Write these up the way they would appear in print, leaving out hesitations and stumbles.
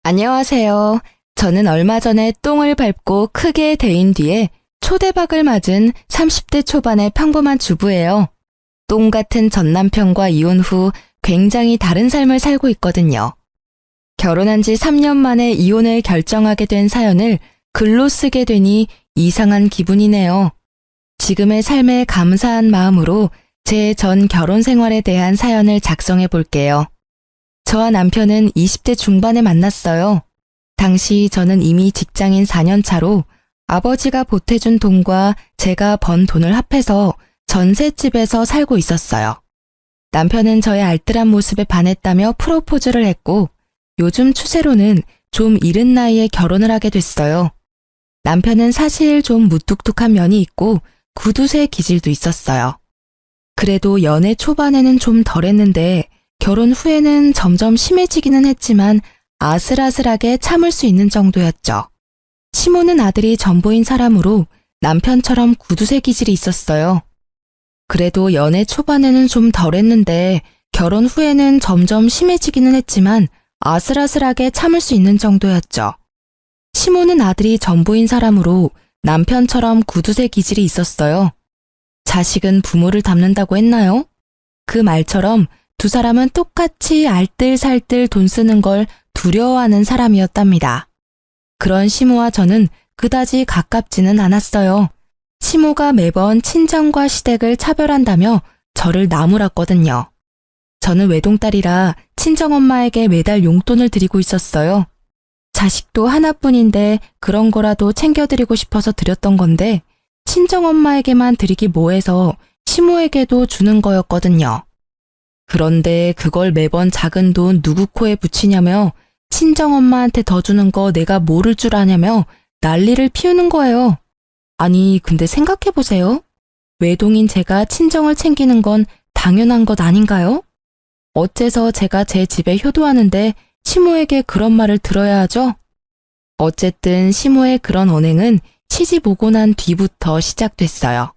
안녕하세요. 저는 얼마 전에 똥을 밟고 크게 데인 뒤에 초대박을 맞은 30대 초반의 평범한 주부예요. 똥 같은 전 남편과 이혼 후 굉장히 다른 삶을 살고 있거든요. 결혼한 지 3년 만에 이혼을 결정하게 된 사연을 글로 쓰게 되니 이상한 기분이네요. 지금의 삶에 감사한 마음으로 제 전 결혼 생활에 대한 사연을 작성해 볼게요. 저와 남편은 20대 중반에 만났어요. 당시 저는 이미 직장인 4년 차로 아버지가 보태준 돈과 제가 번 돈을 합해서 전셋집에서 살고 있었어요. 남편은 저의 알뜰한 모습에 반했다며 프로포즈를 했고 요즘 추세로는 좀 이른 나이에 결혼을 하게 됐어요. 남편은 사실 좀 무뚝뚝한 면이 있고 구두쇠 기질도 있었어요. 그래도 연애 초반에는 좀 덜했는데 결혼 후에는 점점 심해지기는 했지만 아슬아슬하게 참을 수 있는 정도였죠. 시모는 아들이 전보인 사람으로 남편처럼 구두쇠 기질이 있었어요. 그래도 연애 초반에는 좀 덜했는데 결혼 후에는 점점 심해지기는 했지만 아슬아슬하게 참을 수 있는 정도였죠. 시모는 아들이 전보인 사람으로 남편처럼 구두쇠 기질이 있었어요. 자식은 부모를 닮는다고 했나요? 그 말처럼 두 사람은 똑같이 알뜰살뜰 돈 쓰는 걸 두려워하는 사람이었답니다. 그런 시모와 저는 그다지 가깝지는 않았어요. 시모가 매번 친정과 시댁을 차별한다며 저를 나무랐거든요. 저는 외동딸이라 친정엄마에게 매달 용돈을 드리고 있었어요. 자식도 하나뿐인데 그런 거라도 챙겨드리고 싶어서 드렸던 건데 친정엄마에게만 드리기 뭐해서 시모에게도 주는 거였거든요. 그런데 그걸 매번 작은 돈 누구 코에 붙이냐며 친정엄마한테 더 주는 거 내가 모를 줄 아냐며 난리를 피우는 거예요. 아니, 근데 생각해보세요. 외동인 제가 친정을 챙기는 건 당연한 것 아닌가요? 어째서 제가 제 집에 효도하는데 시모에게 그런 말을 들어야 하죠? 어쨌든 시모의 그런 언행은 시집 오고 난 뒤부터 시작됐어요.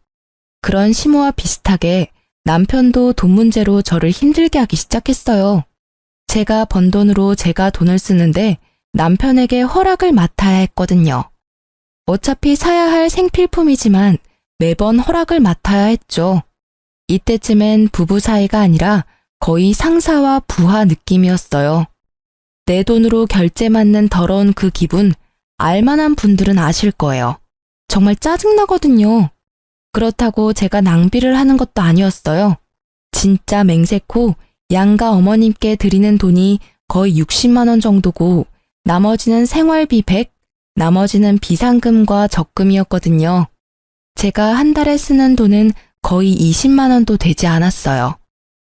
그런 시모와 비슷하게 남편도 돈 문제로 저를 힘들게 하기 시작했어요. 제가 번 돈으로 제가 돈을 쓰는데 남편에게 허락을 맡아야 했거든요. 어차피 사야 할 생필품이지만 매번 허락을 맡아야 했죠. 이때쯤엔 부부 사이가 아니라 거의 상사와 부하 느낌이었어요. 내 돈으로 결제 맞는 더러운 그 기분 알만한 분들은 아실 거예요. 정말 짜증나거든요. 그렇다고 제가 낭비를 하는 것도 아니었어요. 진짜 맹세코 양가 어머님께 드리는 돈이 거의 60만 원 정도고 나머지는 생활비 100, 나머지는 비상금과 적금이었거든요. 제가 한 달에 쓰는 돈은 거의 20만 원도 되지 않았어요.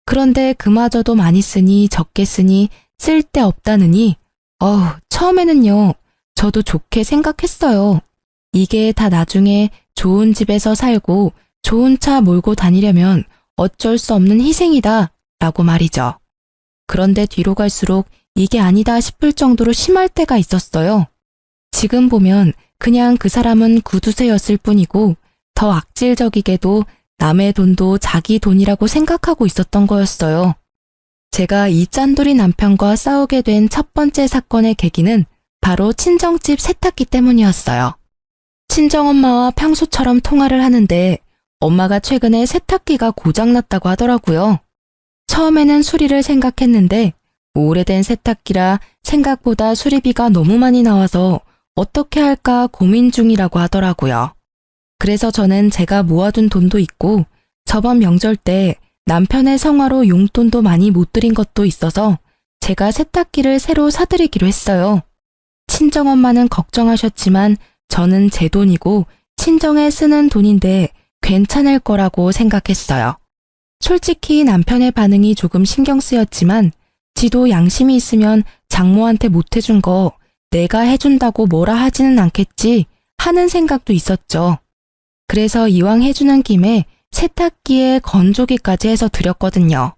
그런데 그마저도 많이 쓰니 적게 쓰니 쓸데없다느니 처음에는요. 저도 좋게 생각했어요. 이게 다 나중에 좋은 집에서 살고 좋은 차 몰고 다니려면 어쩔 수 없는 희생이다 라고 말이죠. 그런데 뒤로 갈수록 이게 아니다 싶을 정도로 심할 때가 있었어요. 지금 보면 그냥 그 사람은 구두쇠였을 뿐이고 더 악질적이게도 남의 돈도 자기 돈이라고 생각하고 있었던 거였어요. 제가 이 짠돌이 남편과 싸우게 된 첫 번째 사건의 계기는 바로 친정집 세탁기 때문이었어요. 친정엄마와 평소처럼 통화를 하는데 엄마가 최근에 세탁기가 고장났다고 하더라고요. 처음에는 수리를 생각했는데 오래된 세탁기라 생각보다 수리비가 너무 많이 나와서 어떻게 할까 고민 중이라고 하더라고요. 그래서 저는 제가 모아둔 돈도 있고 저번 명절 때 남편의 성화로 용돈도 많이 못 드린 것도 있어서 제가 세탁기를 새로 사드리기로 했어요. 친정엄마는 걱정하셨지만 저는 제 돈이고 친정에 쓰는 돈인데 괜찮을 거라고 생각했어요. 솔직히 남편의 반응이 조금 신경 쓰였지만 지도 양심이 있으면 장모한테 못 해준 거 내가 해준다고 뭐라 하지는 않겠지 하는 생각도 있었죠. 그래서 이왕 해주는 김에 세탁기에 건조기까지 해서 드렸거든요.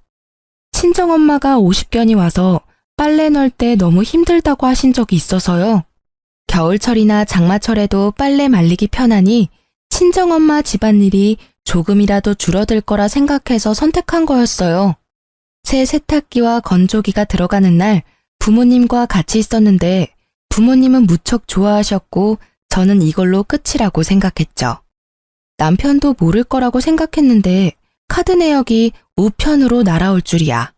친정엄마가 50견이 와서 빨래 넣을 때 너무 힘들다고 하신 적이 있어서요. 겨울철이나 장마철에도 빨래 말리기 편하니 친정엄마 집안일이 조금이라도 줄어들 거라 생각해서 선택한 거였어요. 새 세탁기와 건조기가 들어가는 날 부모님과 같이 있었는데 부모님은 무척 좋아하셨고 저는 이걸로 끝이라고 생각했죠. 남편도 모를 거라고 생각했는데 카드 내역이 우편으로 날아올 줄이야.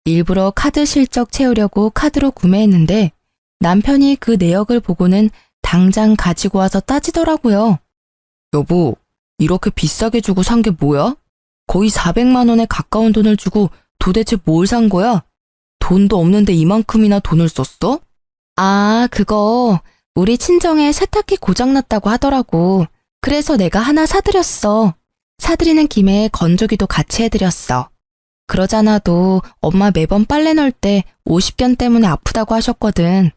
일부러 카드 실적 채우려고 카드로 구매했는데 남편이 그 내역을 보고는 당장 가지고 와서 따지더라고요. 여보, 이렇게 비싸게 주고 산 게 뭐야? 거의 400만 원에 가까운 돈을 주고 도대체 뭘 산 거야? 돈도 없는데 이만큼이나 돈을 썼어? 아, 그거 우리 친정에 세탁기 고장났다고 하더라고. 그래서 내가 하나 사드렸어. 사드리는 김에 건조기도 같이 해드렸어. 그러잖아도 엄마 매번 빨래 넣을 때 50견 때문에 아프다고 하셨거든.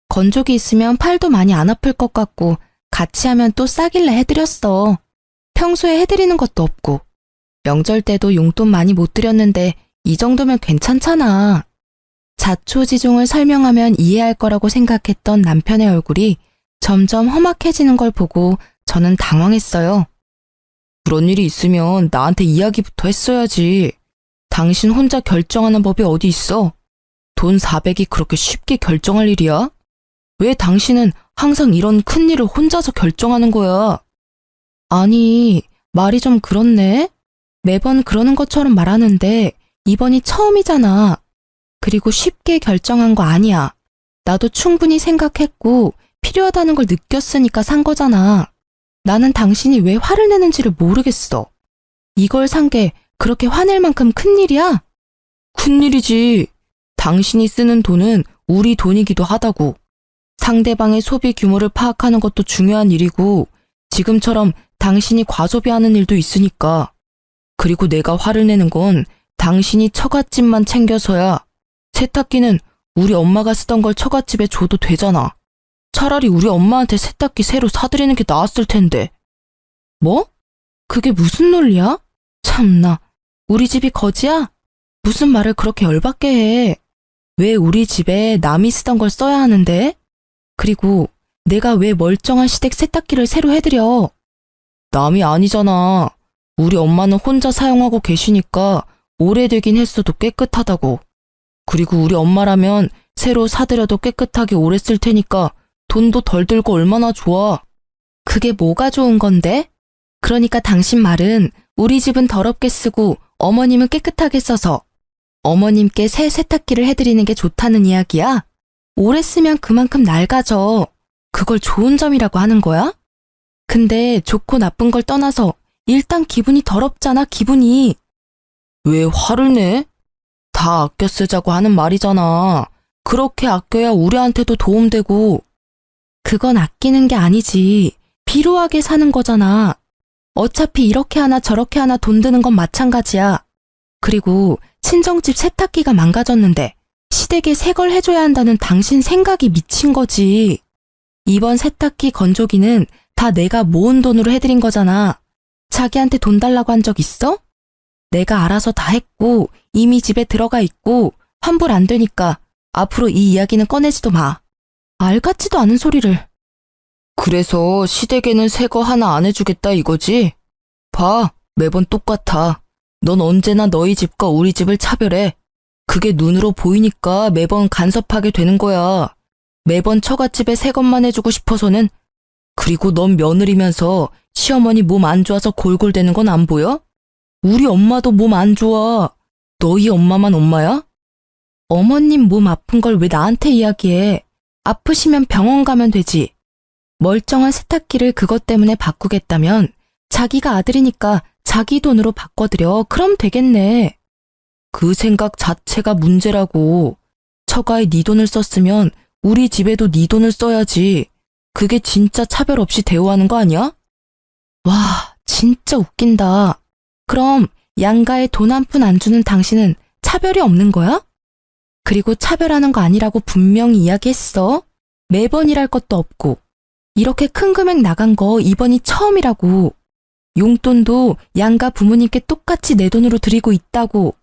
건조기 있으면 팔도 많이 안 아플 것 같고 같이 하면 또 싸길래 해드렸어. 평소에 해드리는 것도 없고. 명절 때도 용돈 많이 못 드렸는데 이 정도면 괜찮잖아. 자초지종을 설명하면 이해할 거라고 생각했던 남편의 얼굴이 점점 험악해지는 걸 보고 저는 당황했어요. 그런 일이 있으면 나한테 이야기부터 했어야지. 당신 혼자 결정하는 법이 어디 있어? 돈 400이 그렇게 쉽게 결정할 일이야? 왜 당신은 항상 이런 큰일을 혼자서 결정하는 거야? 아니, 말이 좀 그렇네? 매번 그러는 것처럼 말하는데 이번이 처음이잖아. 그리고 쉽게 결정한 거 아니야. 나도 충분히 생각했고 필요하다는 걸 느꼈으니까 산 거잖아. 나는 당신이 왜 화를 내는지를 모르겠어. 이걸 산 게 그렇게 화낼 만큼 큰일이야? 큰일이지. 당신이 쓰는 돈은 우리 돈이기도 하다고. 상대방의 소비 규모를 파악하는 것도 중요한 일이고 지금처럼 당신이 과소비하는 일도 있으니까. 그리고 내가 화를 내는 건 당신이 처갓집만 챙겨서야. 세탁기는 우리 엄마가 쓰던 걸 처갓집에 줘도 되잖아. 차라리 우리 엄마한테 세탁기 새로 사드리는 게 나았을 텐데. 뭐? 그게 무슨 논리야? 참나, 우리 집이 거지야? 무슨 말을 그렇게 열받게 해. 왜 우리 집에 남이 쓰던 걸 써야 하는데? 그리고 내가 왜 멀쩡한 시댁 세탁기를 새로 해드려? 남이 아니잖아. 우리 엄마는 혼자 사용하고 계시니까 오래되긴 했어도 깨끗하다고. 그리고 우리 엄마라면 새로 사드려도 깨끗하게 오래 쓸 테니까 돈도 덜 들고 얼마나 좋아. 그게 뭐가 좋은 건데? 그러니까 당신 말은 우리 집은 더럽게 쓰고 어머님은 깨끗하게 써서 어머님께 새 세탁기를 해드리는 게 좋다는 이야기야? 오래 쓰면 그만큼 낡아져. 그걸 좋은 점이라고 하는 거야? 근데 좋고 나쁜 걸 떠나서 일단 기분이 더럽잖아, 기분이. 왜 화를 내? 다 아껴 쓰자고 하는 말이잖아. 그렇게 아껴야 우리한테도 도움되고. 그건 아끼는 게 아니지. 비루하게 사는 거잖아. 어차피 이렇게 하나 저렇게 하나 돈 드는 건 마찬가지야. 그리고 친정집 세탁기가 망가졌는데 시댁에 새 걸 해줘야 한다는 당신 생각이 미친 거지. 이번 세탁기 건조기는 다 내가 모은 돈으로 해드린 거잖아. 자기한테 돈 달라고 한 적 있어? 내가 알아서 다 했고 이미 집에 들어가 있고 환불 안 되니까 앞으로 이 이야기는 꺼내지도 마. 알 같지도 않은 소리를. 그래서 시댁에는 새 거 하나 안 해주겠다 이거지? 봐, 매번 똑같아. 넌 언제나 너희 집과 우리 집을 차별해. 그게 눈으로 보이니까 매번 간섭하게 되는 거야. 매번 처갓집에 새 것만 해주고 싶어서는. 그리고 넌 며느리면서 시어머니 몸 안 좋아서 골골대는 건 안 보여? 우리 엄마도 몸 안 좋아. 너희 엄마만 엄마야? 어머님 몸 아픈 걸 왜 나한테 이야기해? 아프시면 병원 가면 되지. 멀쩡한 세탁기를 그것 때문에 바꾸겠다면 자기가 아들이니까 자기 돈으로 바꿔드려. 그럼 되겠네. 그 생각 자체가 문제라고. 처가에 네 돈을 썼으면 우리 집에도 네 돈을 써야지. 그게 진짜 차별 없이 대우하는 거 아니야? 와, 진짜 웃긴다. 그럼 양가에 돈 한 푼 안 주는 당신은 차별이 없는 거야? 그리고 차별하는 거 아니라고 분명히 이야기했어. 매번 일할 것도 없고. 이렇게 큰 금액 나간 거 이번이 처음이라고. 용돈도 양가 부모님께 똑같이 내 돈으로 드리고 있다고.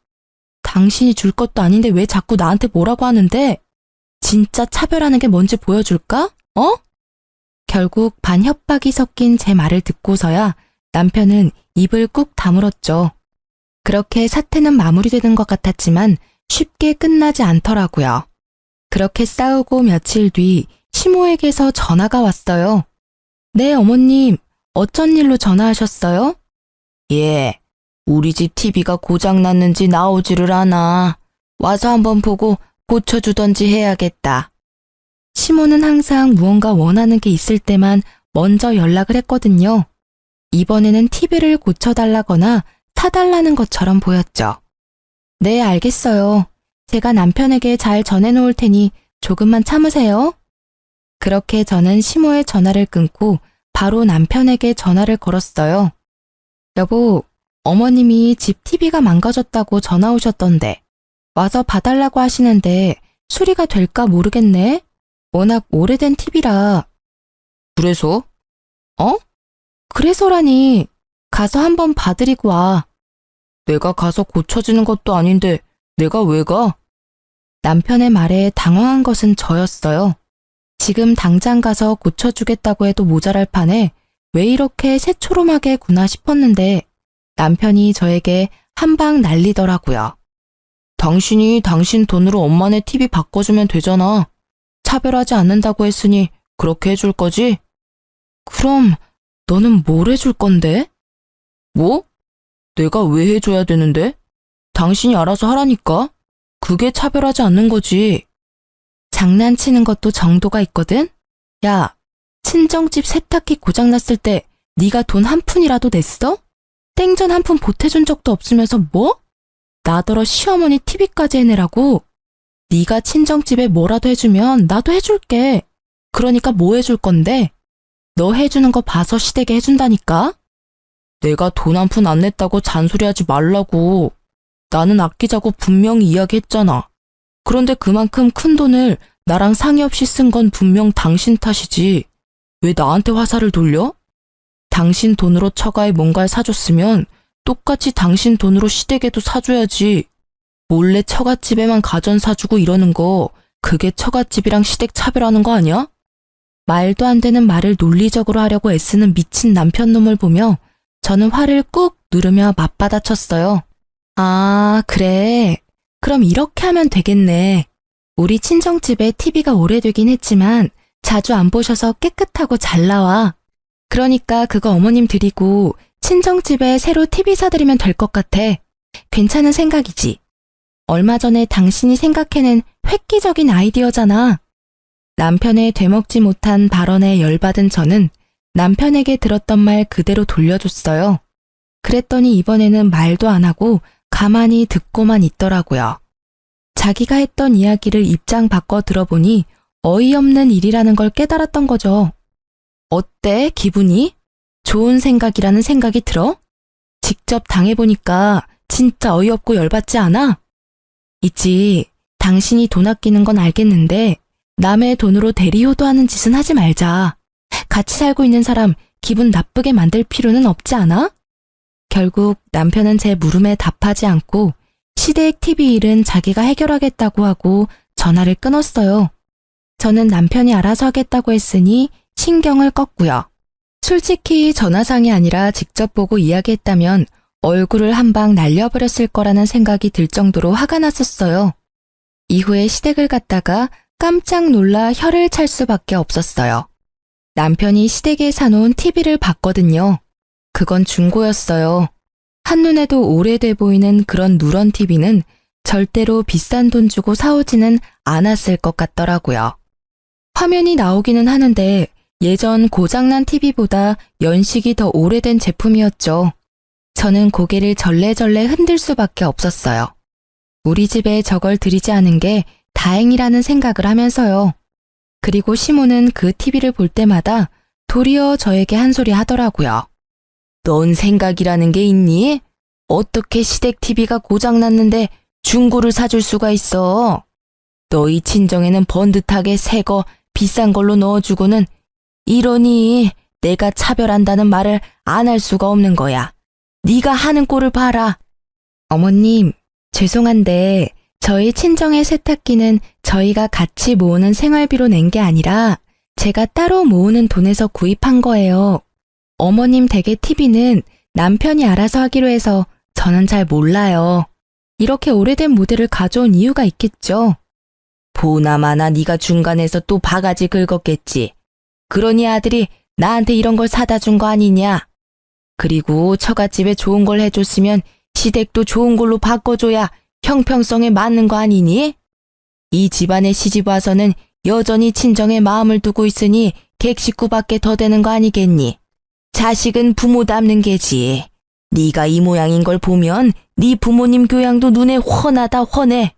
당신이 줄 것도 아닌데 왜 자꾸 나한테 뭐라고 하는데? 진짜 차별하는 게 뭔지 보여줄까? 어? 결국 반 협박이 섞인 제 말을 듣고서야 남편은 입을 꾹 다물었죠. 그렇게 사태는 마무리되는 것 같았지만 쉽게 끝나지 않더라고요. 그렇게 싸우고 며칠 뒤 시모에게서 전화가 왔어요. 네, 어머님. 어쩐 일로 전화하셨어요? 예, 우리 집 TV가 고장났는지 나오지를 않아. 와서 한번 보고 고쳐주던지 해야겠다. 시모는 항상 무언가 원하는 게 있을 때만 먼저 연락을 했거든요. 이번에는 TV를 고쳐달라거나 사달라는 것처럼 보였죠. 네, 알겠어요. 제가 남편에게 잘 전해놓을 테니 조금만 참으세요. 그렇게 저는 시모의 전화를 끊고 바로 남편에게 전화를 걸었어요. 여보, 어머님이 집 TV가 망가졌다고 전화 오셨던데 와서 봐달라고 하시는데 수리가 될까 모르겠네. 워낙 오래된 TV라. 그래서? 그래서라니. 가서 한번 봐드리고 와. 내가 가서 고쳐지는 것도 아닌데 내가 왜 가? 남편의 말에 당황한 것은 저였어요. 지금 당장 가서 고쳐주겠다고 해도 모자랄 판에 왜 이렇게 새초롬하게 구나 싶었는데 남편이 저에게 한방 날리더라고요. 당신이 당신 돈으로 엄마네 TV 바꿔주면 되잖아. 차별하지 않는다고 했으니 그렇게 해줄 거지? 그럼 너는 뭘 해줄 건데? 뭐? 내가 왜 해줘야 되는데? 당신이 알아서 하라니까? 그게 차별하지 않는 거지. 장난치는 것도 정도가 있거든? 야, 친정집 세탁기 고장났을 때 네가 돈 한 푼이라도 냈어? 땡전 한 푼 보태준 적도 없으면서 뭐? 나더러 시어머니 TV까지 해내라고? 네가 친정집에 뭐라도 해주면 나도 해줄게. 그러니까 뭐 해줄 건데? 너 해주는 거 봐서 시댁에 해준다니까? 내가 돈 한 푼 안 냈다고 잔소리하지 말라고. 나는 아끼자고 분명히 이야기했잖아. 그런데 그만큼 큰 돈을 나랑 상의 없이 쓴 건 분명 당신 탓이지. 왜 나한테 화살을 돌려? 당신 돈으로 처가에 뭔가를 사줬으면 똑같이 당신 돈으로 시댁에도 사줘야지. 몰래 처갓집에만 가전 사주고 이러는 거 그게 처갓집이랑 시댁 차별하는 거 아니야? 말도 안 되는 말을 논리적으로 하려고 애쓰는 미친 남편 놈을 보며 저는 화를 꾹 누르며 맞받아쳤어요. 아, 그래. 그럼 이렇게 하면 되겠네. 우리 친정집에 TV가 오래되긴 했지만 자주 안 보셔서 깨끗하고 잘 나와. 그러니까 그거 어머님 드리고 친정집에 새로 TV 사드리면 될 것 같아. 괜찮은 생각이지. 얼마 전에 당신이 생각해낸 획기적인 아이디어잖아. 남편의 되먹지 못한 발언에 열받은 저는 남편에게 들었던 말 그대로 돌려줬어요. 그랬더니 이번에는 말도 안 하고 가만히 듣고만 있더라고요. 자기가 했던 이야기를 입장 바꿔 들어보니 어이없는 일이라는 걸 깨달았던 거죠. 어때, 기분이? 좋은 생각이라는 생각이 들어? 직접 당해보니까 진짜 어이없고 열받지 않아? 있지, 당신이 돈 아끼는 건 알겠는데 남의 돈으로 대리효도하는 짓은 하지 말자. 같이 살고 있는 사람 기분 나쁘게 만들 필요는 없지 않아? 결국 남편은 제 물음에 답하지 않고 시댁 TV 일은 자기가 해결하겠다고 하고 전화를 끊었어요. 저는 남편이 알아서 하겠다고 했으니 신경을 껐고요. 솔직히 전화상이 아니라 직접 보고 이야기했다면 얼굴을 한 방 날려버렸을 거라는 생각이 들 정도로 화가 났었어요. 이후에 시댁을 갔다가 깜짝 놀라 혀를 찰 수밖에 없었어요. 남편이 시댁에 사놓은 TV를 봤거든요. 그건 중고였어요. 한눈에도 오래돼 보이는 그런 누런 TV는 절대로 비싼 돈 주고 사오지는 않았을 것 같더라고요. 화면이 나오기는 하는데 예전 고장난 TV보다 연식이 더 오래된 제품이었죠. 저는 고개를 절레절레 흔들 수밖에 없었어요. 우리 집에 저걸 들이지 않은 게 다행이라는 생각을 하면서요. 그리고 시모는 그 TV를 볼 때마다 도리어 저에게 한 소리 하더라고요. 넌 생각이라는 게 있니? 어떻게 시댁 TV가 고장났는데 중고를 사줄 수가 있어? 너희 친정에는 번듯하게 새 거 비싼 걸로 넣어주고는 이러니 내가 차별한다는 말을 안 할 수가 없는 거야. 네가 하는 꼴을 봐라. 어머님, 죄송한데 저희 친정의 세탁기는 저희가 같이 모으는 생활비로 낸 게 아니라 제가 따로 모으는 돈에서 구입한 거예요. 어머님 댁의 TV는 남편이 알아서 하기로 해서 저는 잘 몰라요. 이렇게 오래된 모델을 가져온 이유가 있겠죠. 보나마나 네가 중간에서 또 바가지 긁었겠지. 그러니 아들이 나한테 이런 걸 사다 준 거 아니냐. 그리고 처갓집에 좋은 걸 해줬으면 시댁도 좋은 걸로 바꿔줘야 형평성에 맞는 거 아니니? 이 집안에 시집 와서는 여전히 친정에 마음을 두고 있으니 객식구밖에 더 되는 거 아니겠니? 자식은 부모 닮는 게지. 네가 이 모양인 걸 보면 네 부모님 교양도 눈에 훤하다 훤해.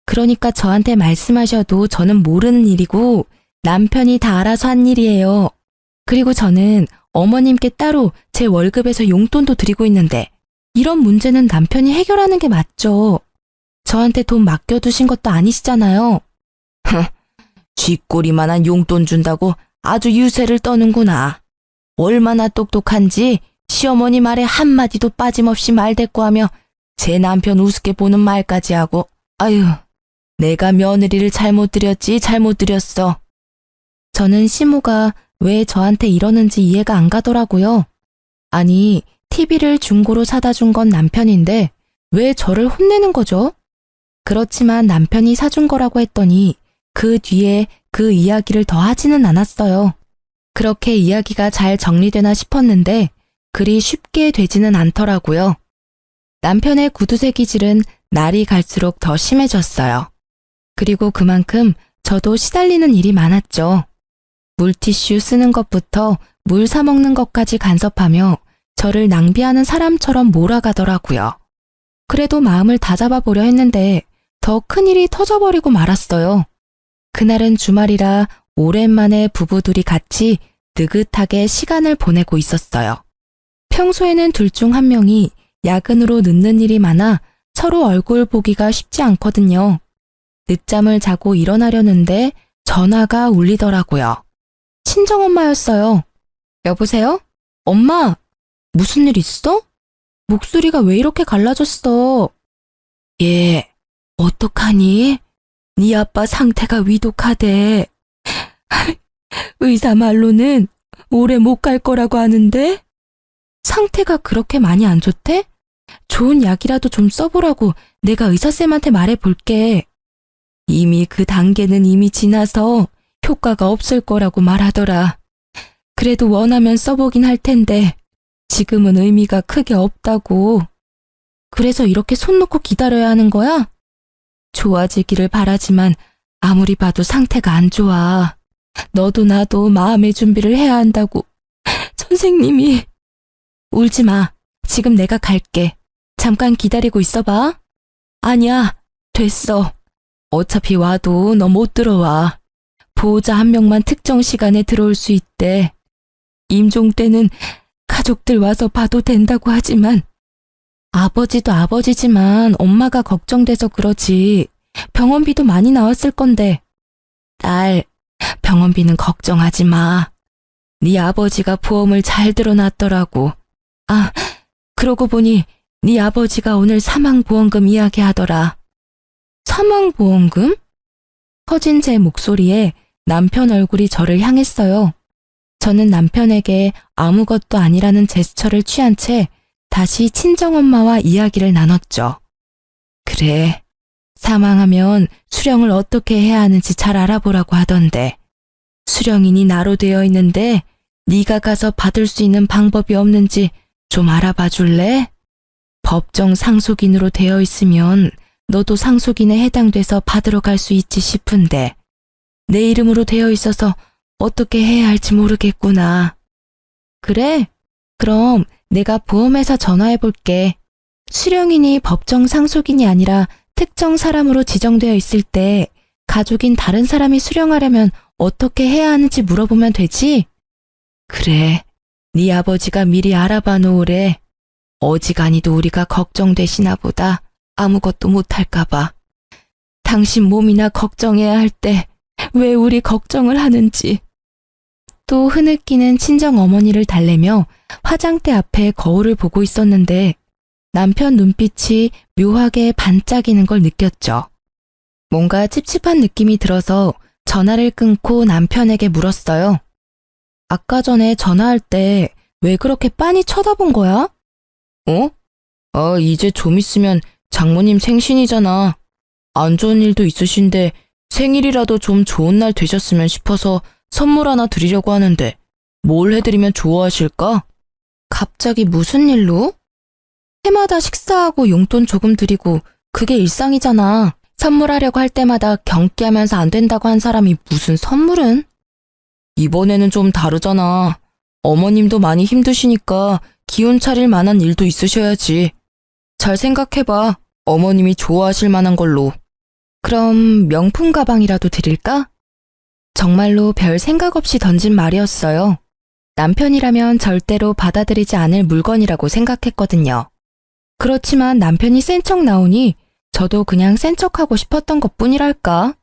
그러니까 저한테 말씀하셔도 저는 모르는 일이고 남편이 다 알아서 한 일이에요. 그리고 저는 어머님께 따로 제 월급에서 용돈도 드리고 있는데 이런 문제는 남편이 해결하는 게 맞죠. 저한테 돈 맡겨두신 것도 아니시잖아요. 쥐꼬리만한 용돈 준다고 아주 유세를 떠는구나. 얼마나 똑똑한지 시어머니 말에 한마디도 빠짐없이 말대꾸하며 제 남편 우습게 보는 말까지 하고. 아유, 내가 며느리를 잘못 들였어. 저는 시모가 왜 저한테 이러는지 이해가 안 가더라고요. 아니, TV를 중고로 사다 준 건 남편인데 왜 저를 혼내는 거죠? 그렇지만 남편이 사준 거라고 했더니 그 뒤에 그 이야기를 더 하지는 않았어요. 그렇게 이야기가 잘 정리되나 싶었는데 그리 쉽게 되지는 않더라고요. 남편의 구두쇠 기질은 날이 갈수록 더 심해졌어요. 그리고 그만큼 저도 시달리는 일이 많았죠. 물티슈 쓰는 것부터 물 사 먹는 것까지 간섭하며 저를 낭비하는 사람처럼 몰아가더라고요. 그래도 마음을 다잡아 보려 했는데 더 큰일이 터져버리고 말았어요. 그날은 주말이라 오랜만에 부부둘이 같이 느긋하게 시간을 보내고 있었어요. 평소에는 둘 중 한 명이 야근으로 늦는 일이 많아 서로 얼굴 보기가 쉽지 않거든요. 늦잠을 자고 일어나려는데 전화가 울리더라고요. 친정엄마였어요. 여보세요? 엄마, 무슨 일 있어? 목소리가 왜 이렇게 갈라졌어? 얘, 어떡하니? 네 아빠 상태가 위독하대. 의사 말로는 오래 못 갈 거라고 하는데? 상태가 그렇게 많이 안 좋대? 좋은 약이라도 좀 써보라고 내가 의사쌤한테 말해볼게. 이미 그 단계는 이미 지나서 효과가 없을 거라고 말하더라. 그래도 원하면 써보긴 할 텐데 지금은 의미가 크게 없다고. 그래서 이렇게 손 놓고 기다려야 하는 거야? 좋아지기를 바라지만 아무리 봐도 상태가 안 좋아. 너도 나도 마음의 준비를 해야 한다고 선생님이. 울지 마. 지금 내가 갈게. 잠깐 기다리고 있어봐. 아니야, 됐어. 어차피 와도 너 못 들어와. 보호자 한 명만 특정 시간에 들어올 수 있대. 임종 때는 가족들 와서 봐도 된다고 하지만 아버지도 아버지지만 엄마가 걱정돼서 그러지. 병원비도 많이 나왔을 건데. 딸, 병원비는 걱정하지 마. 네 아버지가 보험을 잘 들어놨더라고. 아, 그러고 보니 네 아버지가 오늘 사망보험금 이야기하더라. 사망보험금? 커진 제 목소리에 남편 얼굴이 저를 향했어요. 저는 남편에게 아무것도 아니라는 제스처를 취한 채 다시 친정엄마와 이야기를 나눴죠. 그래, 사망하면 수령을 어떻게 해야 하는지 잘 알아보라고 하던데. 수령인이 나로 되어 있는데 네가 가서 받을 수 있는 방법이 없는지 좀 알아봐 줄래? 법정 상속인으로 되어 있으면 너도 상속인에 해당돼서 받으러 갈 수 있지 싶은데 내 이름으로 되어 있어서 어떻게 해야 할지 모르겠구나. 그래? 그럼 내가 보험회사 전화해 볼게. 수령인이 법정 상속인이 아니라 특정 사람으로 지정되어 있을 때 가족인 다른 사람이 수령하려면 어떻게 해야 하는지 물어보면 되지? 그래, 네 아버지가 미리 알아봐 놓으래. 어지간히도 우리가 걱정되시나 보다. 아무것도 못할까 봐. 당신 몸이나 걱정해야 할 때 왜 우리 걱정을 하는지. 또 흐느끼는 친정어머니를 달래며 화장대 앞에 거울을 보고 있었는데 남편 눈빛이 묘하게 반짝이는 걸 느꼈죠. 뭔가 찝찝한 느낌이 들어서 전화를 끊고 남편에게 물었어요. 아까 전에 전화할 때 왜 그렇게 빤히 쳐다본 거야? 어? 이제 좀 있으면 장모님 생신이잖아. 안 좋은 일도 있으신데 생일이라도 좀 좋은 날 되셨으면 싶어서 선물 하나 드리려고 하는데 뭘 해드리면 좋아하실까? 갑자기 무슨 일로? 해마다 식사하고 용돈 조금 드리고 그게 일상이잖아. 선물하려고 할 때마다 경기하면서 안 된다고 한 사람이 무슨 선물은? 이번에는 좀 다르잖아. 어머님도 많이 힘드시니까 기운 차릴 만한 일도 있으셔야지. 잘 생각해봐. 어머님이 좋아하실 만한 걸로. 그럼 명품 가방이라도 드릴까? 정말로 별 생각 없이 던진 말이었어요. 남편이라면 절대로 받아들이지 않을 물건이라고 생각했거든요. 그렇지만 남편이 센 척 나오니 저도 그냥 센 척하고 싶었던 것뿐이랄까.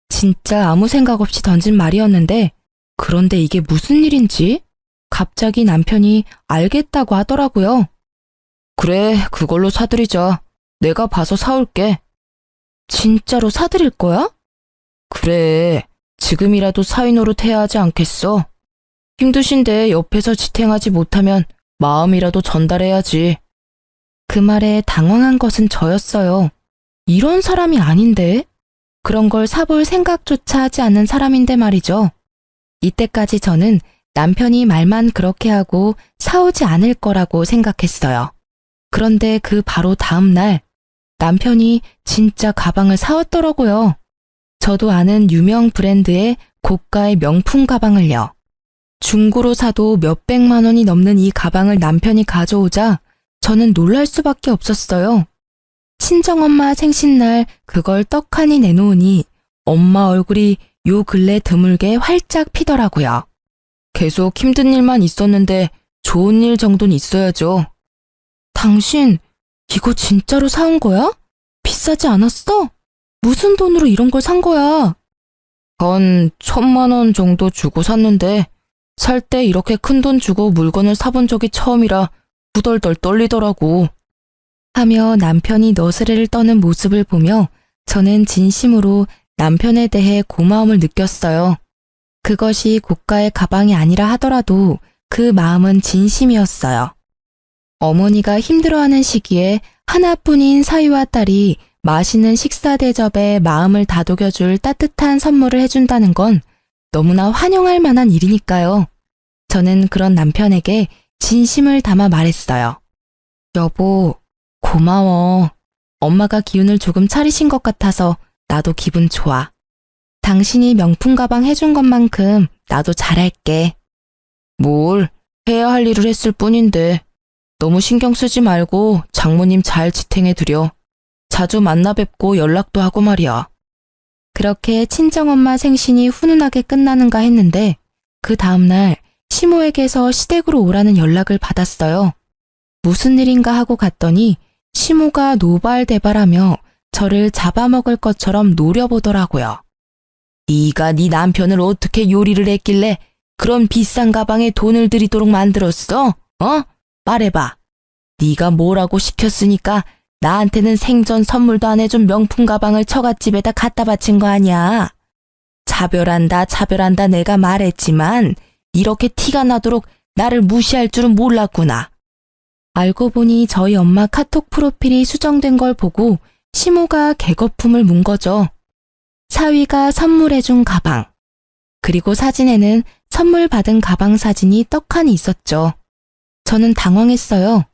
진짜 아무 생각 없이 던진 말이었는데 그런데 이게 무슨 일인지 갑자기 남편이 알겠다고 하더라고요. 그래, 그걸로 사드리자. 내가 봐서 사올게. 진짜로 사드릴 거야? 그래, 지금이라도 사위 노릇 해야 하지 않겠어? 힘드신데 옆에서 지탱하지 못하면 마음이라도 전달해야지. 그 말에 당황한 것은 저였어요. 이런 사람이 아닌데? 그런 걸 사볼 생각조차 하지 않는 사람인데 말이죠. 이때까지 저는 남편이 말만 그렇게 하고 사오지 않을 거라고 생각했어요. 그런데 그 바로 다음 날 남편이 진짜 가방을 사왔더라고요. 저도 아는 유명 브랜드의 고가의 명품 가방을요. 중고로 사도 몇백만 원이 넘는 이 가방을 남편이 가져오자 저는 놀랄 수밖에 없었어요. 친정엄마 생신날 그걸 떡하니 내놓으니 엄마 얼굴이 요 근래 드물게 활짝 피더라고요. 계속 힘든 일만 있었는데 좋은 일 정도는 있어야죠. 당신 이거 진짜로 사온 거야? 비싸지 않았어? 무슨 돈으로 이런 걸 산 거야? 한 1,000만 원 정도 주고 샀는데 살 때 이렇게 큰 돈 주고 물건을 사본 적이 처음이라 후덜덜 떨리더라고. 하며 남편이 너스레를 떠는 모습을 보며 저는 진심으로 남편에 대해 고마움을 느꼈어요. 그것이 고가의 가방이 아니라 하더라도 그 마음은 진심이었어요. 어머니가 힘들어하는 시기에 하나뿐인 사위와 딸이 맛있는 식사 대접에 마음을 다독여줄 따뜻한 선물을 해준다는 건 너무나 환영할 만한 일이니까요. 저는 그런 남편에게 진심을 담아 말했어요. 여보, 고마워. 엄마가 기운을 조금 차리신 것 같아서 나도 기분 좋아. 당신이 명품 가방 해준 것만큼 나도 잘할게. 뭘, 해야 할 일을 했을 뿐인데 너무 신경 쓰지 말고 장모님 잘 지탱해드려. 자주 만나 뵙고 연락도 하고 말이야. 그렇게 친정엄마 생신이 훈훈하게 끝나는가 했는데 그 다음날 시모에게서 시댁으로 오라는 연락을 받았어요. 무슨 일인가 하고 갔더니 시모가 노발대발하며 저를 잡아먹을 것처럼 노려보더라고요. 네가 네 남편을 어떻게 요리를 했길래 그런 비싼 가방에 돈을 들이도록 만들었어? 말해봐. 네가 뭐라고 시켰으니까 나한테는 생전 선물도 안 해준 명품 가방을 처갓집에다 갖다 바친 거 아니야. 차별한다 내가 말했지만 이렇게 티가 나도록 나를 무시할 줄은 몰랐구나. 알고 보니 저희 엄마 카톡 프로필이 수정된 걸 보고 시모가 개거품을 문 거죠. 사위가 선물해준 가방. 그리고 사진에는 선물 받은 가방 사진이 떡하니 있었죠. 저는 당황했어요.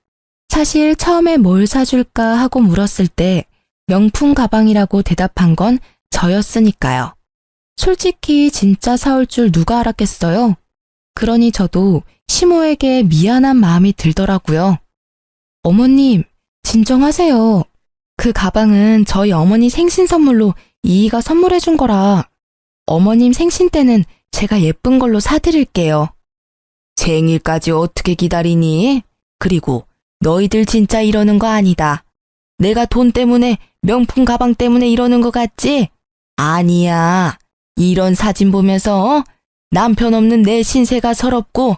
사실 처음에 뭘 사줄까 하고 물었을 때 명품 가방이라고 대답한 건 저였으니까요. 솔직히 진짜 사올 줄 누가 알았겠어요? 그러니 저도 시모에게 미안한 마음이 들더라고요. 어머님, 진정하세요. 그 가방은 저희 어머니 생신 선물로 이이가 선물해준 거라. 어머님 생신 때는 제가 예쁜 걸로 사드릴게요. 생일까지 어떻게 기다리니? 그리고 너희들 진짜 이러는 거 아니다. 내가 돈 때문에 명품 가방 때문에 이러는 거 같지? 아니야. 이런 사진 보면서 남편 없는 내 신세가 서럽고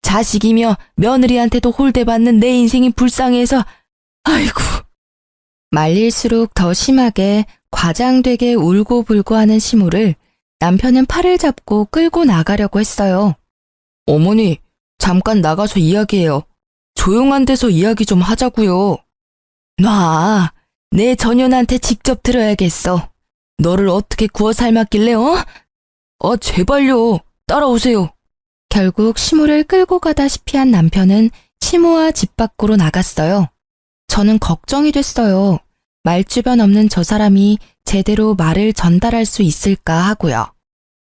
자식이며 며느리한테도 홀대받는 내 인생이 불쌍해서 아이고. 말릴수록 더 심하게 과장되게 울고불고 하는 시모를 남편은 팔을 잡고 끌고 나가려고 했어요. 어머니, 잠깐 나가서 이야기해요. 조용한 데서 이야기 좀 하자고요. 놔, 내 전연한테 직접 들어야겠어. 너를 어떻게 구워 삶았길래, 제발요. 따라오세요. 결국 시모를 끌고 가다시피 한 남편은 시모와 집 밖으로 나갔어요. 저는 걱정이 됐어요. 말주변 없는 저 사람이 제대로 말을 전달할 수 있을까 하고요.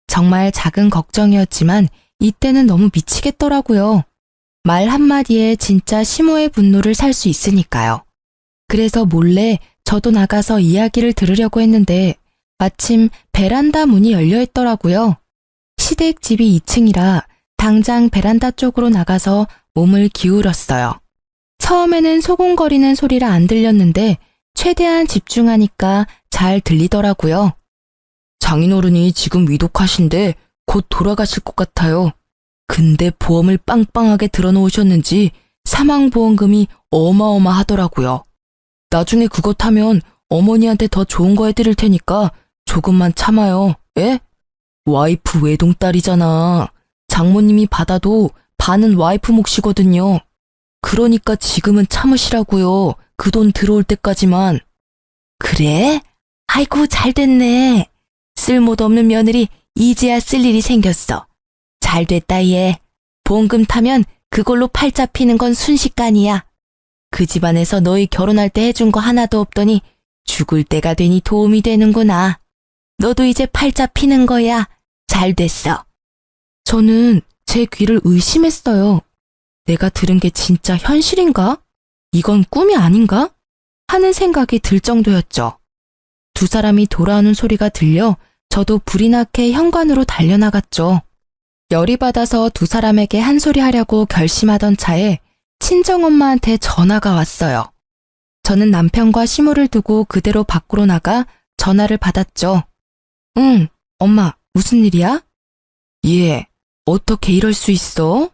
정말 작은 걱정이었지만 이때는 너무 미치겠더라고요. 말 한마디에 진짜 시모의 분노를 살 수 있으니까요. 그래서 몰래 저도 나가서 이야기를 들으려고 했는데 마침 베란다 문이 열려 있더라고요. 시댁 집이 2층이라 당장 베란다 쪽으로 나가서 몸을 기울였어요. 처음에는 소곤거리는 소리라 안 들렸는데 최대한 집중하니까 잘 들리더라고요. 장인어른이 지금 위독하신데 곧 돌아가실 것 같아요. 근데 보험을 빵빵하게 들어놓으셨는지 사망보험금이 어마어마하더라고요. 나중에 그거 타면 어머니한테 더 좋은 거 해드릴 테니까 조금만 참아요. 예? 와이프 외동딸이잖아. 장모님이 받아도 반은 와이프 몫이거든요. 그러니까 지금은 참으시라고요. 그 돈 들어올 때까지만. 그래? 아이고 잘 됐네. 쓸모도 없는 며느리 이제야 쓸 일이 생겼어. 잘 됐다 얘. 보험금 타면 그걸로 팔자 피는 건 순식간이야. 그 집안에서 너희 결혼할 때 해준 거 하나도 없더니 죽을 때가 되니 도움이 되는구나. 너도 이제 팔자 피는 거야. 잘 됐어. 저는 제 귀를 의심했어요. 내가 들은 게 진짜 현실인가? 이건 꿈이 아닌가? 하는 생각이 들 정도였죠. 두 사람이 돌아오는 소리가 들려 저도 불이 나게 현관으로 달려나갔죠. 열이 받아서 두 사람에게 한 소리 하려고 결심하던 차에 친정엄마한테 전화가 왔어요. 저는 남편과 시모를 두고 그대로 밖으로 나가 전화를 받았죠. 응, 엄마, 무슨 일이야? 예, 어떻게 이럴 수 있어?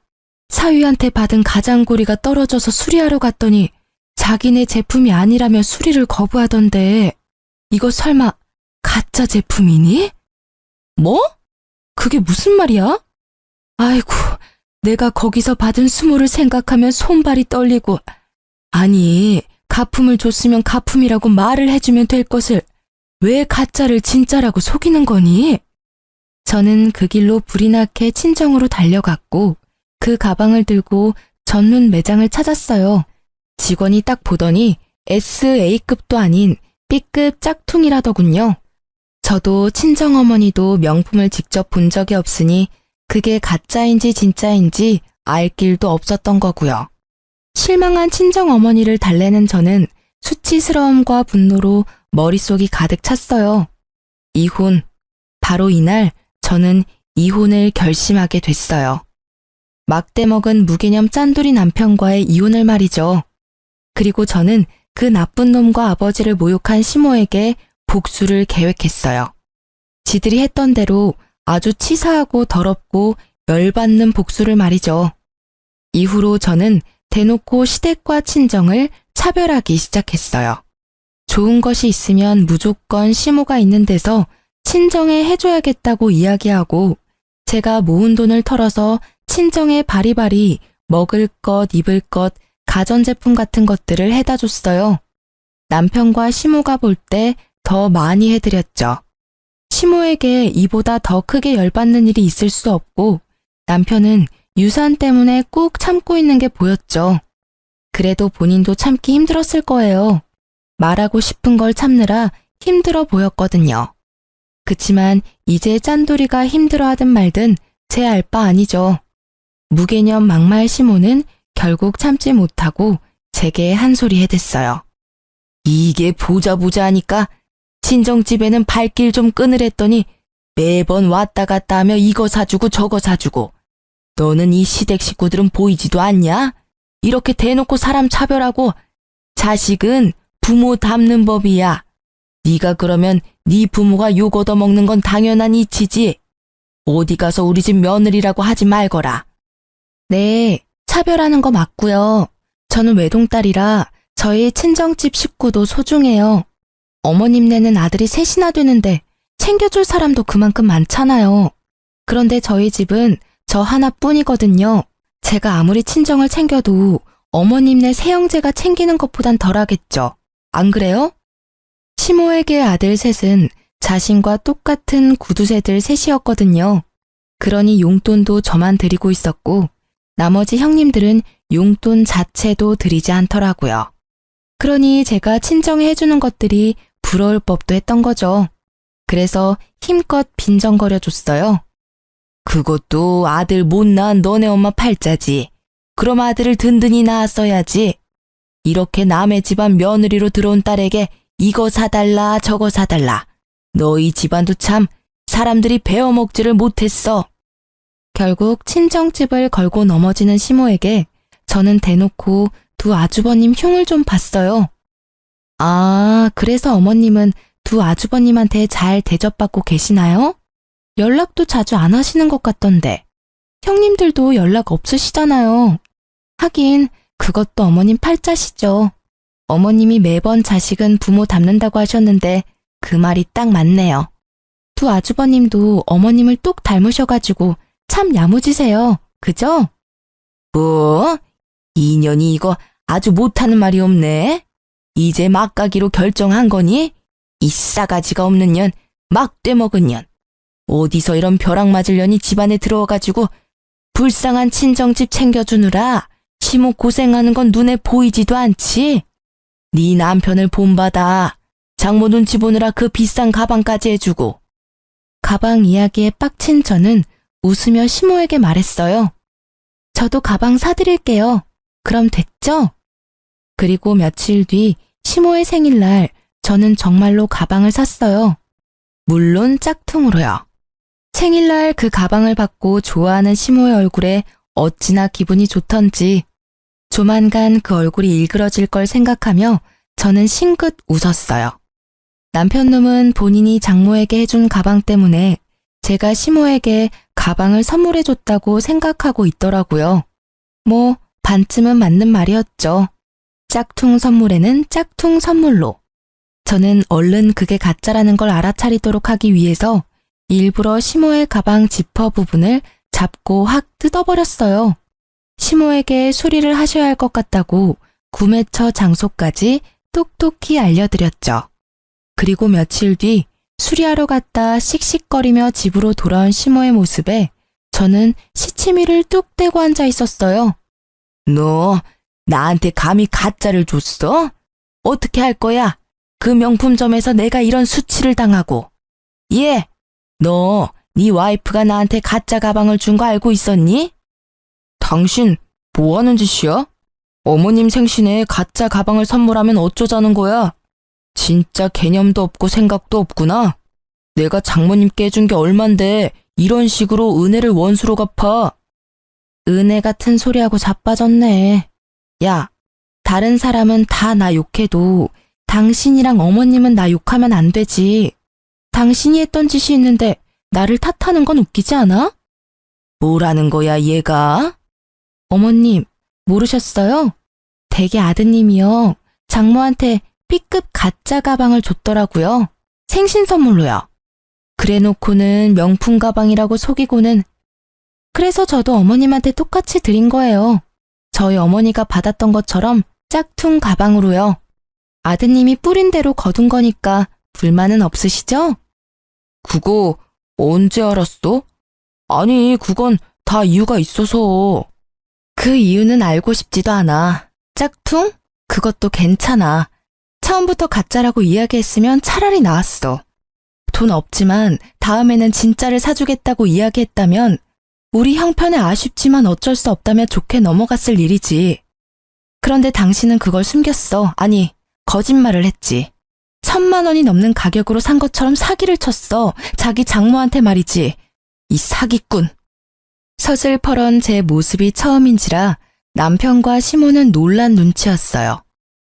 사위한테 받은 가장고리가 떨어져서 수리하러 갔더니 자기네 제품이 아니라며 수리를 거부하던데 이거 설마 가짜 제품이니? 뭐? 그게 무슨 말이야? 아이고, 내가 거기서 받은 수모를 생각하면 손발이 떨리고 아니, 가품을 줬으면 가품이라고 말을 해주면 될 것을 왜 가짜를 진짜라고 속이는 거니? 저는 그 길로 불이 나게 친정으로 달려갔고 그 가방을 들고 전문 매장을 찾았어요. 직원이 딱 보더니 SA급도 아닌 B급 짝퉁이라더군요. 저도 친정어머니도 명품을 직접 본 적이 없으니 그게 가짜인지 진짜인지 알 길도 없었던 거고요. 실망한 친정어머니를 달래는 저는 수치스러움과 분노로 머릿속이 가득 찼어요. 이혼. 바로 이날 저는 이혼을 결심하게 됐어요. 막대 먹은 무개념 짠돌이 남편과의 이혼을 말이죠. 그리고 저는 그 나쁜 놈과 아버지를 모욕한 시모에게 복수를 계획했어요. 지들이 했던 대로 아주 치사하고 더럽고 열받는 복수를 말이죠. 이후로 저는 대놓고 시댁과 친정을 차별하기 시작했어요. 좋은 것이 있으면 무조건 시모가 있는 데서 친정에 해줘야겠다고 이야기하고 제가 모은 돈을 털어서 친정에 바리바리 먹을 것, 입을 것, 가전제품 같은 것들을 해다 줬어요. 남편과 시모가 볼 때 더 많이 해드렸죠. 시모에게 이보다 더 크게 열받는 일이 있을 수 없고 남편은 유산 때문에 꾹 참고 있는 게 보였죠. 그래도 본인도 참기 힘들었을 거예요. 말하고 싶은 걸 참느라 힘들어 보였거든요. 그치만 이제 짠돌이가 힘들어하든 말든 제 알 바 아니죠. 무개념 막말 시모는 결국 참지 못하고 제게 한 소리 해댔어요. 이게 보자 하니까 친정집에는 발길 좀 끊으랬더니 매번 왔다 갔다 하며 이거 사주고 저거 사주고 너는 이 시댁 식구들은 보이지도 않냐? 이렇게 대놓고 사람 차별하고 자식은 부모 닮는 법이야. 네가 그러면 네 부모가 욕 얻어먹는 건 당연한 이치지. 어디 가서 우리 집 며느리라고 하지 말거라. 네, 차별하는 거 맞고요. 저는 외동딸이라 저희 친정집 식구도 소중해요. 어머님네는 아들이 셋이나 되는데 챙겨줄 사람도 그만큼 많잖아요. 그런데 저희 집은 저 하나뿐이거든요. 제가 아무리 친정을 챙겨도 어머님네 새형제가 챙기는 것보단 덜하겠죠. 안 그래요? 시모에게 아들 셋은 자신과 똑같은 구두쇠들 셋이었거든요. 그러니 용돈도 저만 드리고 있었고 나머지 형님들은 용돈 자체도 드리지 않더라고요. 그러니 제가 친정에 해주는 것들이 부러울 법도 했던 거죠. 그래서 힘껏 빈정거려줬어요. 그것도 아들 못 낳은 너네 엄마 팔자지. 그럼 아들을 든든히 낳았어야지. 이렇게 남의 집안 며느리로 들어온 딸에게 이거 사달라 저거 사달라. 너희 집안도 참 사람들이 베어먹지를 못했어. 결국 친정집을 걸고 넘어지는 시모에게 저는 대놓고 두 아주버님 흉을 좀 봤어요. 아, 그래서 어머님은 두 아주버님한테 잘 대접받고 계시나요? 연락도 자주 안 하시는 것 같던데. 형님들도 연락 없으시잖아요. 하긴 그것도 어머님 팔자시죠. 어머님이 매번 자식은 부모 닮는다고 하셨는데 그 말이 딱 맞네요. 두 아주버님도 어머님을 똑 닮으셔가지고 참 야무지세요. 그죠? 뭐? 인연이 이거 아주 못하는 말이 없네. 이제 막가기로 결정한 거니? 이 싸가지가 없는 년, 막 떼먹은 년. 어디서 이런 벼락 맞을 년이 집안에 들어와가지고 불쌍한 친정집 챙겨주느라 시모 고생하는 건 눈에 보이지도 않지? 네 남편을 본받아. 장모 눈치 보느라 그 비싼 가방까지 해주고. 가방 이야기에 빡친 저는 웃으며 시모에게 말했어요. 저도 가방 사드릴게요. 그럼 됐죠? 그리고 며칠 뒤 시모의 생일날 저는 정말로 가방을 샀어요. 물론 짝퉁으로요. 생일날 그 가방을 받고 좋아하는 시모의 얼굴에 어찌나 기분이 좋던지 조만간 그 얼굴이 일그러질 걸 생각하며 저는 싱긋 웃었어요. 남편놈은 본인이 장모에게 해준 가방 때문에 제가 시모에게 가방을 선물해줬다고 생각하고 있더라고요. 뭐 반쯤은 맞는 말이었죠. 짝퉁 선물에는 짝퉁 선물로. 저는 얼른 그게 가짜라는 걸 알아차리도록 하기 위해서 일부러 시모의 가방 지퍼 부분을 잡고 확 뜯어버렸어요. 시모에게 수리를 하셔야 할 것 같다고 구매처 장소까지 똑똑히 알려드렸죠. 그리고 며칠 뒤 수리하러 갔다 씩씩거리며 집으로 돌아온 시모의 모습에 저는 시치미를 뚝 떼고 앉아 있었어요. 너 나한테 감히 가짜를 줬어? 어떻게 할 거야? 그 명품점에서 내가 이런 수치를 당하고. 예, 너 네 와이프가 나한테 가짜 가방을 준 거 알고 있었니? 당신 뭐 하는 짓이야? 어머님 생신에 가짜 가방을 선물하면 어쩌자는 거야? 진짜 개념도 없고 생각도 없구나. 내가 장모님께 해준 게 얼만데 이런 식으로 은혜를 원수로 갚아. 은혜 같은 소리하고 자빠졌네. 야, 다른 사람은 다 나 욕해도 당신이랑 어머님은 나 욕하면 안 되지. 당신이 했던 짓이 있는데 나를 탓하는 건 웃기지 않아? 뭐라는 거야, 얘가? 어머님, 모르셨어요? 댁의 아드님이요. 장모한테 B급 가짜 가방을 줬더라고요. 생신 선물로요. 그래놓고는 명품 가방이라고 속이고는. 그래서 저도 어머님한테 똑같이 드린 거예요. 저희 어머니가 받았던 것처럼 짝퉁 가방으로요. 아드님이 뿌린 대로 거둔 거니까 불만은 없으시죠? 그거 언제 알았어? 아니, 그건 다 이유가 있어서. 그 이유는 알고 싶지도 않아. 짝퉁? 그것도 괜찮아. 처음부터 가짜라고 이야기했으면 차라리 나았어. 돈 없지만 다음에는 진짜를 사주겠다고 이야기했다면 우리 형편에 아쉽지만 어쩔 수 없다며 좋게 넘어갔을 일이지. 그런데 당신은 그걸 숨겼어. 아니, 거짓말을 했지. 1,000만 원이 넘는 가격으로 산 것처럼 사기를 쳤어. 자기 장모한테 말이지. 이 사기꾼. 서슬퍼런 제 모습이 처음인지라 남편과 시모는 놀란 눈치였어요.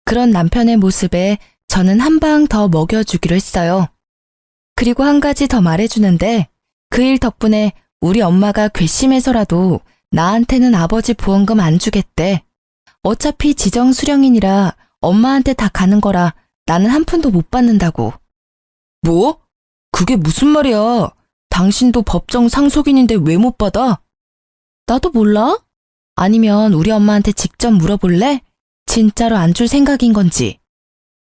그런 남편의 모습에 저는 한 방 더 먹여주기로 했어요. 그리고 한 가지 더 말해주는데 그 일 덕분에 우리 엄마가 괘씸해서라도 나한테는 아버지 보험금 안 주겠대. 어차피 지정수령이니라 엄마한테 다 가는 거라 나는 한 푼도 못 받는다고. 뭐? 그게 무슨 말이야? 당신도 법정 상속인인데 왜 못 받아? 나도 몰라? 아니면 우리 엄마한테 직접 물어볼래? 진짜로 안 줄 생각인 건지.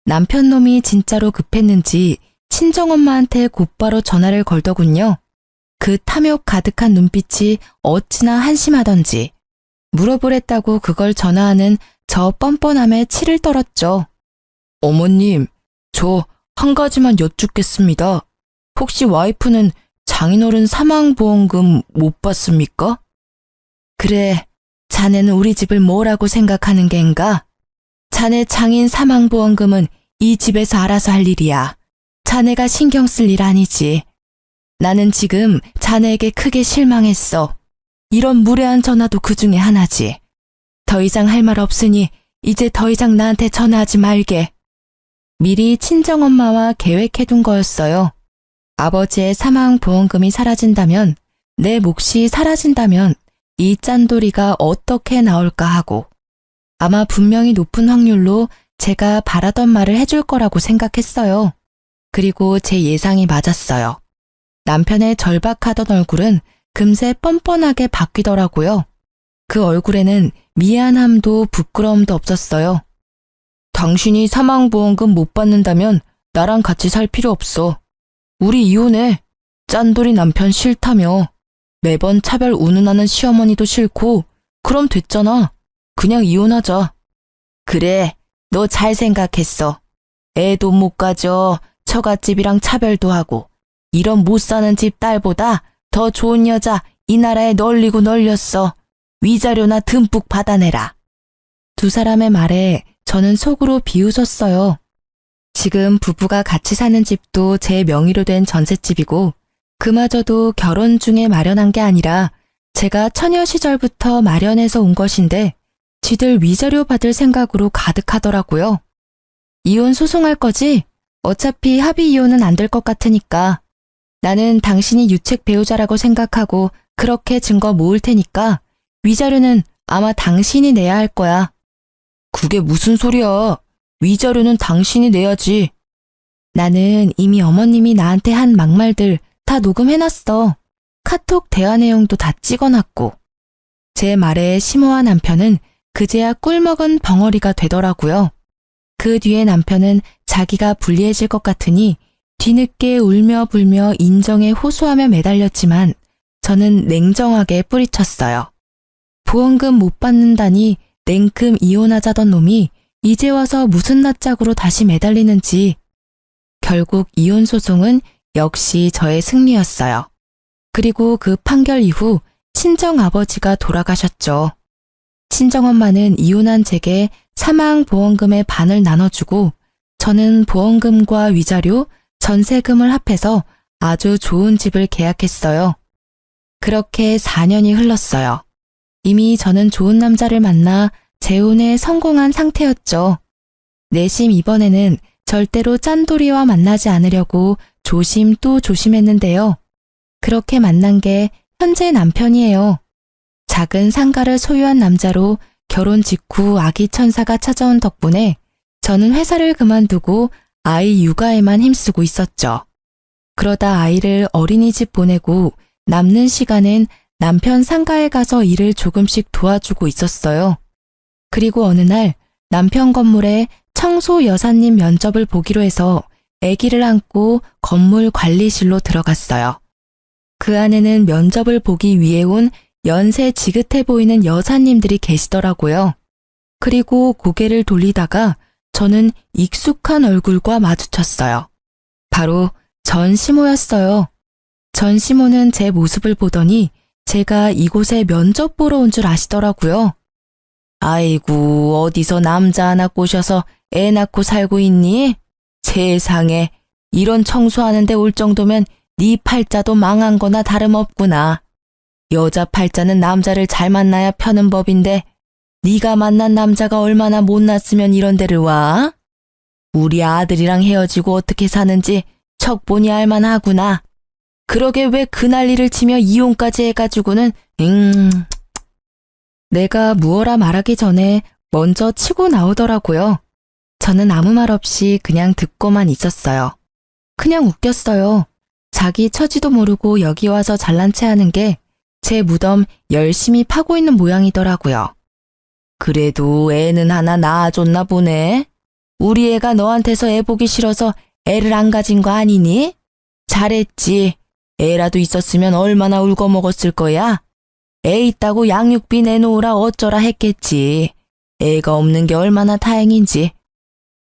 남편 놈이 진짜로 급했는지 친정엄마한테 곧바로 전화를 걸더군요. 그 탐욕 가득한 눈빛이 어찌나 한심하던지 물어보랬다고 그걸 전화하는 저 뻔뻔함에 치를 떨었죠. 어머님, 저 한 가지만 여쭙겠습니다. 혹시 와이프는 장인어른 사망보험금 못 받습니까? 그래, 자네는 우리 집을 뭐라고 생각하는 겐가? 자네 장인 사망보험금은 이 집에서 알아서 할 일이야. 자네가 신경 쓸 일 아니지. 나는 지금 자네에게 크게 실망했어. 이런 무례한 전화도 그 중에 하나지. 더 이상 할 말 없으니 이제 더 이상 나한테 전화하지 말게. 미리 친정엄마와 계획해둔 거였어요. 아버지의 사망보험금이 사라진다면, 내 몫이 사라진다면 이 짠돌이가 어떻게 나올까 하고 아마 분명히 높은 확률로 제가 바라던 말을 해줄 거라고 생각했어요. 그리고 제 예상이 맞았어요. 남편의 절박하던 얼굴은 금세 뻔뻔하게 바뀌더라고요. 그 얼굴에는 미안함도 부끄러움도 없었어요. 당신이 사망보험금 못 받는다면 나랑 같이 살 필요 없어. 우리 이혼해. 짠돌이 남편 싫다며. 매번 차별 운운하는 시어머니도 싫고 그럼 됐잖아. 그냥 이혼하자. 그래, 너 잘 생각했어. 애도 못 가져. 처갓집이랑 차별도 하고 이런 못 사는 집 딸보다 더 좋은 여자 이 나라에 널리고 널렸어. 위자료나 듬뿍 받아내라. 두 사람의 말에 저는 속으로 비웃었어요. 지금 부부가 같이 사는 집도 제 명의로 된 전셋집이고 그마저도 결혼 중에 마련한 게 아니라 제가 처녀 시절부터 마련해서 온 것인데 지들 위자료 받을 생각으로 가득하더라고요. 이혼 소송할 거지? 어차피 합의 이혼은 안 될 것 같으니까. 나는 당신이 유책 배우자라고 생각하고 그렇게 증거 모을 테니까 위자료는 아마 당신이 내야 할 거야. 그게 무슨 소리야. 위자료는 당신이 내야지. 나는 이미 어머님이 나한테 한 막말들 다 녹음해놨어. 카톡 대화 내용도 다 찍어놨고. 제 말에 심오한 남편은 그제야 꿀먹은 벙어리가 되더라고요. 그 뒤에 남편은 자기가 불리해질 것 같으니 뒤늦게 울며 불며 인정에 호소하며 매달렸지만 저는 냉정하게 뿌리쳤어요. 보험금 못 받는다니 냉큼 이혼하자던 놈이 이제 와서 무슨 낯짝으로 다시 매달리는지. 결국 이혼 소송은 역시 저의 승리였어요. 그리고 그 판결 이후 친정아버지가 돌아가셨죠. 친정엄마는 이혼한 제게 사망보험금의 반을 나눠주고 저는 보험금과 위자료, 전세금을 합해서 아주 좋은 집을 계약했어요. 그렇게 4년이 흘렀어요. 이미 저는 좋은 남자를 만나 재혼에 성공한 상태였죠. 내심 이번에는 절대로 짠돌이와 만나지 않으려고 조심 또 조심했는데요. 그렇게 만난 게 현재 남편이에요. 작은 상가를 소유한 남자로 결혼 직후 아기 천사가 찾아온 덕분에 저는 회사를 그만두고 아이 육아에만 힘쓰고 있었죠. 그러다 아이를 어린이집 보내고 남는 시간엔 남편 상가에 가서 일을 조금씩 도와주고 있었어요. 그리고 어느 날 남편 건물에 청소 여사님 면접을 보기로 해서 아기를 안고 건물 관리실로 들어갔어요. 그 안에는 면접을 보기 위해 온 연세 지긋해 보이는 여사님들이 계시더라고요. 그리고 고개를 돌리다가 저는 익숙한 얼굴과 마주쳤어요. 바로 전시모였어요. 전시모는 제 모습을 보더니 제가 이곳에 면접 보러 온 줄 아시더라고요. 아이고, 어디서 남자 하나 꼬셔서 애 낳고 살고 있니? 세상에, 이런 청소하는데 올 정도면 네 팔자도 망한 거나 다름없구나. 여자 팔자는 남자를 잘 만나야 펴는 법인데 네가 만난 남자가 얼마나 못났으면 이런 데를 와? 우리 아들이랑 헤어지고 어떻게 사는지 척보니 알만하구나. 그러게 왜 그 난리를 치며 이혼까지 해가지고는 내가 무어라 말하기 전에 먼저 치고 나오더라고요. 저는 아무 말 없이 그냥 듣고만 있었어요. 그냥 웃겼어요. 자기 처지도 모르고 여기 와서 잘난 체 하는 게 제 무덤 열심히 파고 있는 모양이더라고요. 그래도 애는 하나 낳아줬나 보네. 우리 애가 너한테서 애 보기 싫어서 애를 안 가진 거 아니니? 잘했지. 애라도 있었으면 얼마나 울고 먹었을 거야? 애 있다고 양육비 내놓으라 어쩌라 했겠지. 애가 없는 게 얼마나 다행인지.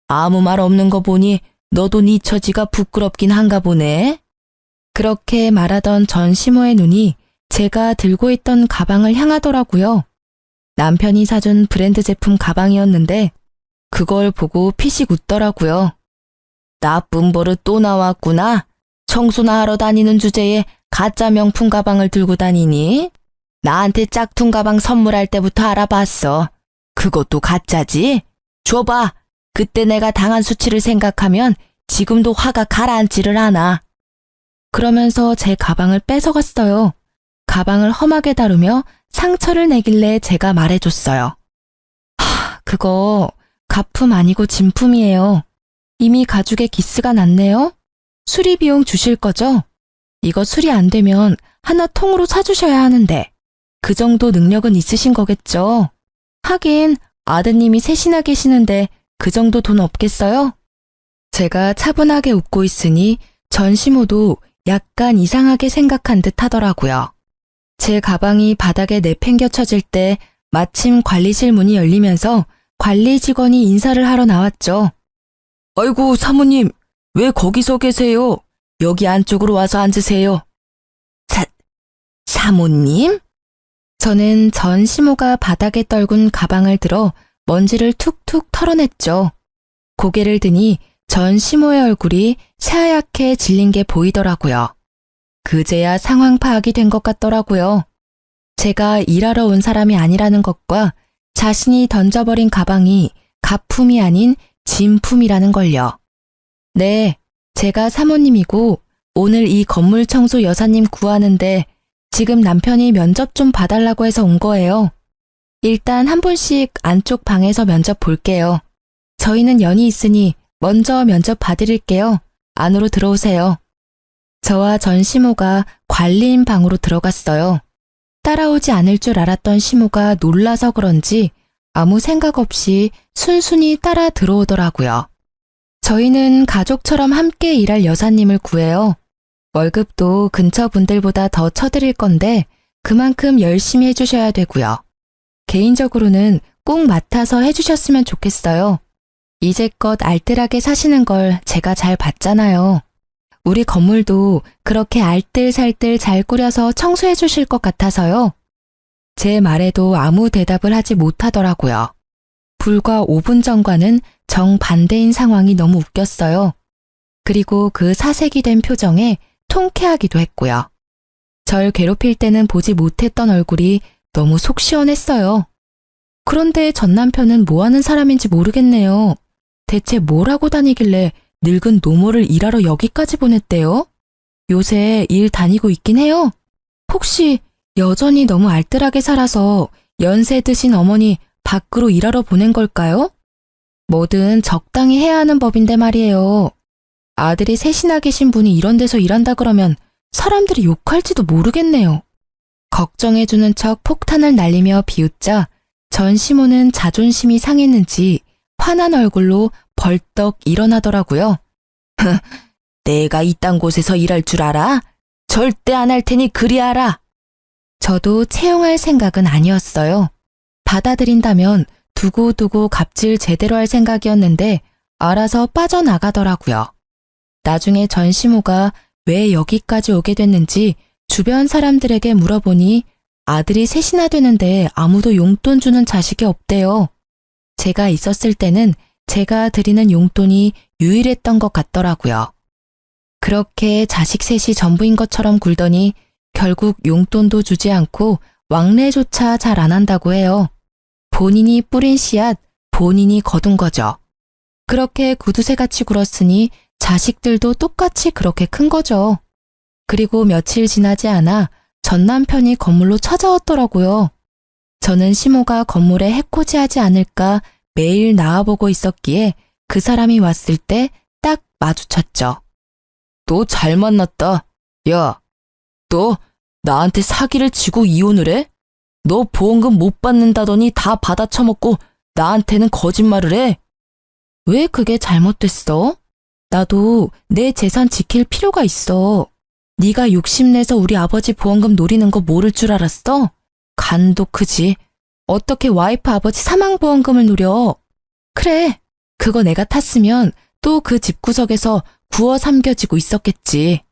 아무 말 없는 거 보니 너도 네 처지가 부끄럽긴 한가 보네. 그렇게 말하던 전시모의 눈이 제가 들고 있던 가방을 향하더라고요. 남편이 사준 브랜드 제품 가방이었는데 그걸 보고 피식 웃더라고요. 나쁜 버릇 또 나왔구나. 청소나 하러 다니는 주제에 가짜 명품 가방을 들고 다니니? 나한테 짝퉁 가방 선물할 때부터 알아봤어. 그것도 가짜지? 줘봐. 그때 내가 당한 수치를 생각하면 지금도 화가 가라앉지를 않아. 그러면서 제 가방을 뺏어갔어요. 가방을 험하게 다루며 상처를 내길래 제가 말해줬어요. 그거 가품 아니고 진품이에요. 이미 가죽에 기스가 났네요. 수리 비용 주실 거죠? 이거 수리 안 되면 하나 통으로 사주셔야 하는데 그 정도 능력은 있으신 거겠죠? 하긴 아드님이 셋이나 계시는데 그 정도 돈 없겠어요? 제가 차분하게 웃고 있으니 전시모도 약간 이상하게 생각한 듯 하더라고요. 제 가방이 바닥에 내팽겨쳐질 때 마침 관리실 문이 열리면서 관리 직원이 인사를 하러 나왔죠. 아이고 사모님, 왜 거기서 계세요? 여기 안쪽으로 와서 앉으세요. 사모님? 저는 전시모가 바닥에 떨군 가방을 들어 먼지를 툭툭 털어냈죠. 고개를 드니 전시모의 얼굴이 새하얗게 질린 게 보이더라고요. 그제야 상황 파악이 된 것 같더라고요. 제가 일하러 온 사람이 아니라는 것과 자신이 던져버린 가방이 가품이 아닌 진품이라는 걸요. 네, 제가 사모님이고 오늘 이 건물 청소 여사님 구하는데 지금 남편이 면접 좀 봐달라고 해서 온 거예요. 일단 한 분씩 안쪽 방에서 면접 볼게요. 저희는 연이 있으니 먼저 면접 봐드릴게요. 안으로 들어오세요. 저와 전시모가 관리인 방으로 들어갔어요. 따라오지 않을 줄 알았던 시모가 놀라서 그런지 아무 생각 없이 순순히 따라 들어오더라고요. 저희는 가족처럼 함께 일할 여사님을 구해요. 월급도 근처 분들보다 더 쳐드릴 건데 그만큼 열심히 해주셔야 되고요. 개인적으로는 꼭 맡아서 해주셨으면 좋겠어요. 이제껏 알뜰하게 사시는 걸 제가 잘 봤잖아요. 우리 건물도 그렇게 알뜰살뜰 잘 꾸려서 청소해 주실 것 같아서요. 제 말에도 아무 대답을 하지 못하더라고요. 불과 5분 전과는 정반대인 상황이 너무 웃겼어요. 그리고 그 사색이 된 표정에 통쾌하기도 했고요. 절 괴롭힐 때는 보지 못했던 얼굴이 너무 속 시원했어요. 그런데 전 남편은 뭐 하는 사람인지 모르겠네요. 대체 뭘 하고 다니길래 늙은 노모를 일하러 여기까지 보냈대요? 요새 일 다니고 있긴 해요? 혹시 여전히 너무 알뜰하게 살아서 연세 드신 어머니 밖으로 일하러 보낸 걸까요? 뭐든 적당히 해야 하는 법인데 말이에요. 아들이 셋이나 계신 분이 이런 데서 일한다 그러면 사람들이 욕할지도 모르겠네요. 걱정해주는 척 폭탄을 날리며 비웃자 전시모는 자존심이 상했는지 화난 얼굴로 벌떡 일어나더라고요. 내가 이딴 곳에서 일할 줄 알아? 절대 안 할 테니 그리 알아. 저도 채용할 생각은 아니었어요. 받아들인다면 두고두고 갑질 제대로 할 생각이었는데 알아서 빠져나가더라고요. 나중에 전시모가 왜 여기까지 오게 됐는지 주변 사람들에게 물어보니 아들이 셋이나 되는데 아무도 용돈 주는 자식이 없대요. 제가 있었을 때는 제가 드리는 용돈이 유일했던 것 같더라고요. 그렇게 자식 셋이 전부인 것처럼 굴더니 결국 용돈도 주지 않고 왕래조차 잘 안 한다고 해요. 본인이 뿌린 씨앗, 본인이 거둔 거죠. 그렇게 구두쇠같이 굴었으니 자식들도 똑같이 그렇게 큰 거죠. 그리고 며칠 지나지 않아 전 남편이 건물로 찾아왔더라고요. 저는 시모가 건물에 해코지하지 않을까 매일 나와보고 있었기에 그 사람이 왔을 때 딱 마주쳤죠. 너 잘 만났다. 야, 너 나한테 사기를 치고 이혼을 해? 너 보험금 못 받는다더니 다 받아 처먹고 나한테는 거짓말을 해? 왜 그게 잘못됐어? 나도 내 재산 지킬 필요가 있어. 네가 욕심내서 우리 아버지 보험금 노리는 거 모를 줄 알았어? 간도 크지. 어떻게 와이프 아버지 사망보험금을 노려? 그래, 그거 내가 탔으면 또 그 집구석에서 구워 삼겨지고 있었겠지.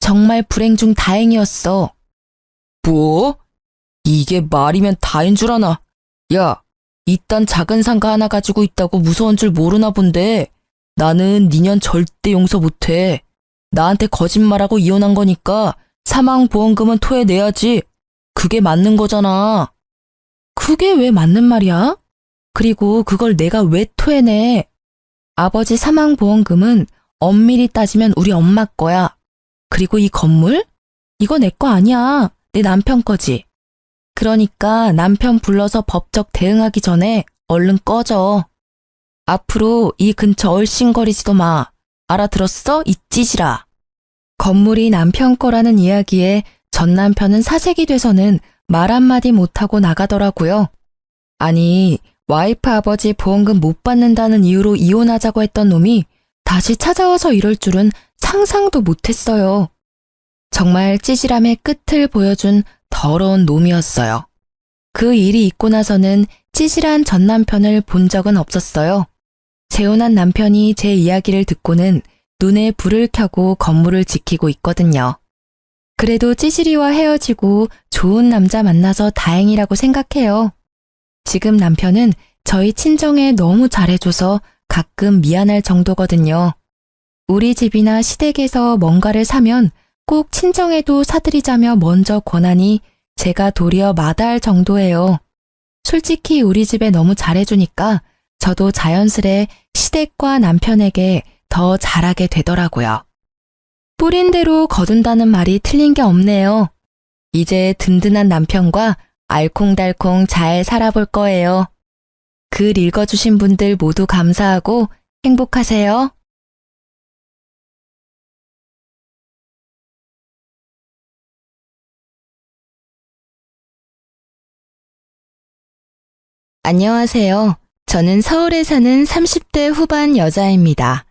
정말 불행 중 다행이었어. 뭐? 이게 말이면 다인 줄 아나? 야, 이딴 작은 상가 하나 가지고 있다고 무서운 줄 모르나 본데 나는 니년 절대 용서 못해. 나한테 거짓말하고 이혼한 거니까 사망보험금은 토해내야지. 그게 맞는 거잖아. 그게 왜 맞는 말이야? 그리고 그걸 내가 왜 토해내? 아버지 사망보험금은 엄밀히 따지면 우리 엄마 거야. 그리고 이 건물? 이거 내 거 아니야. 내 남편 거지. 그러니까 남편 불러서 법적 대응하기 전에 얼른 꺼져. 앞으로 이 근처 얼씬거리지도 마. 알아들었어? 이 찌질아. 건물이 남편 거라는 이야기에 전 남편은 사색이 돼서는 말 한마디 못하고 나가더라고요. 아니, 와이프 아버지 보험금 못 받는다는 이유로 이혼하자고 했던 놈이 다시 찾아와서 이럴 줄은 상상도 못했어요. 정말 찌질함의 끝을 보여준 더러운 놈이었어요. 그 일이 있고 나서는 찌질한 전 남편을 본 적은 없었어요. 재혼한 남편이 제 이야기를 듣고는 눈에 불을 켜고 건물을 지키고 있거든요. 그래도 찌질이와 헤어지고 좋은 남자 만나서 다행이라고 생각해요. 지금 남편은 저희 친정에 너무 잘해줘서 가끔 미안할 정도거든요. 우리 집이나 시댁에서 뭔가를 사면 꼭 친정에도 사드리자며 먼저 권하니 제가 도리어 마다할 정도예요. 솔직히 우리 집에 너무 잘해주니까 저도 자연스레 시댁과 남편에게 더 잘하게 되더라고요. 뿌린 대로 거둔다는 말이 틀린 게 없네요. 이제 든든한 남편과 알콩달콩 잘 살아볼 거예요. 글 읽어주신 분들 모두 감사하고 행복하세요. 안녕하세요. 저는 서울에 사는 30대 후반 여자입니다.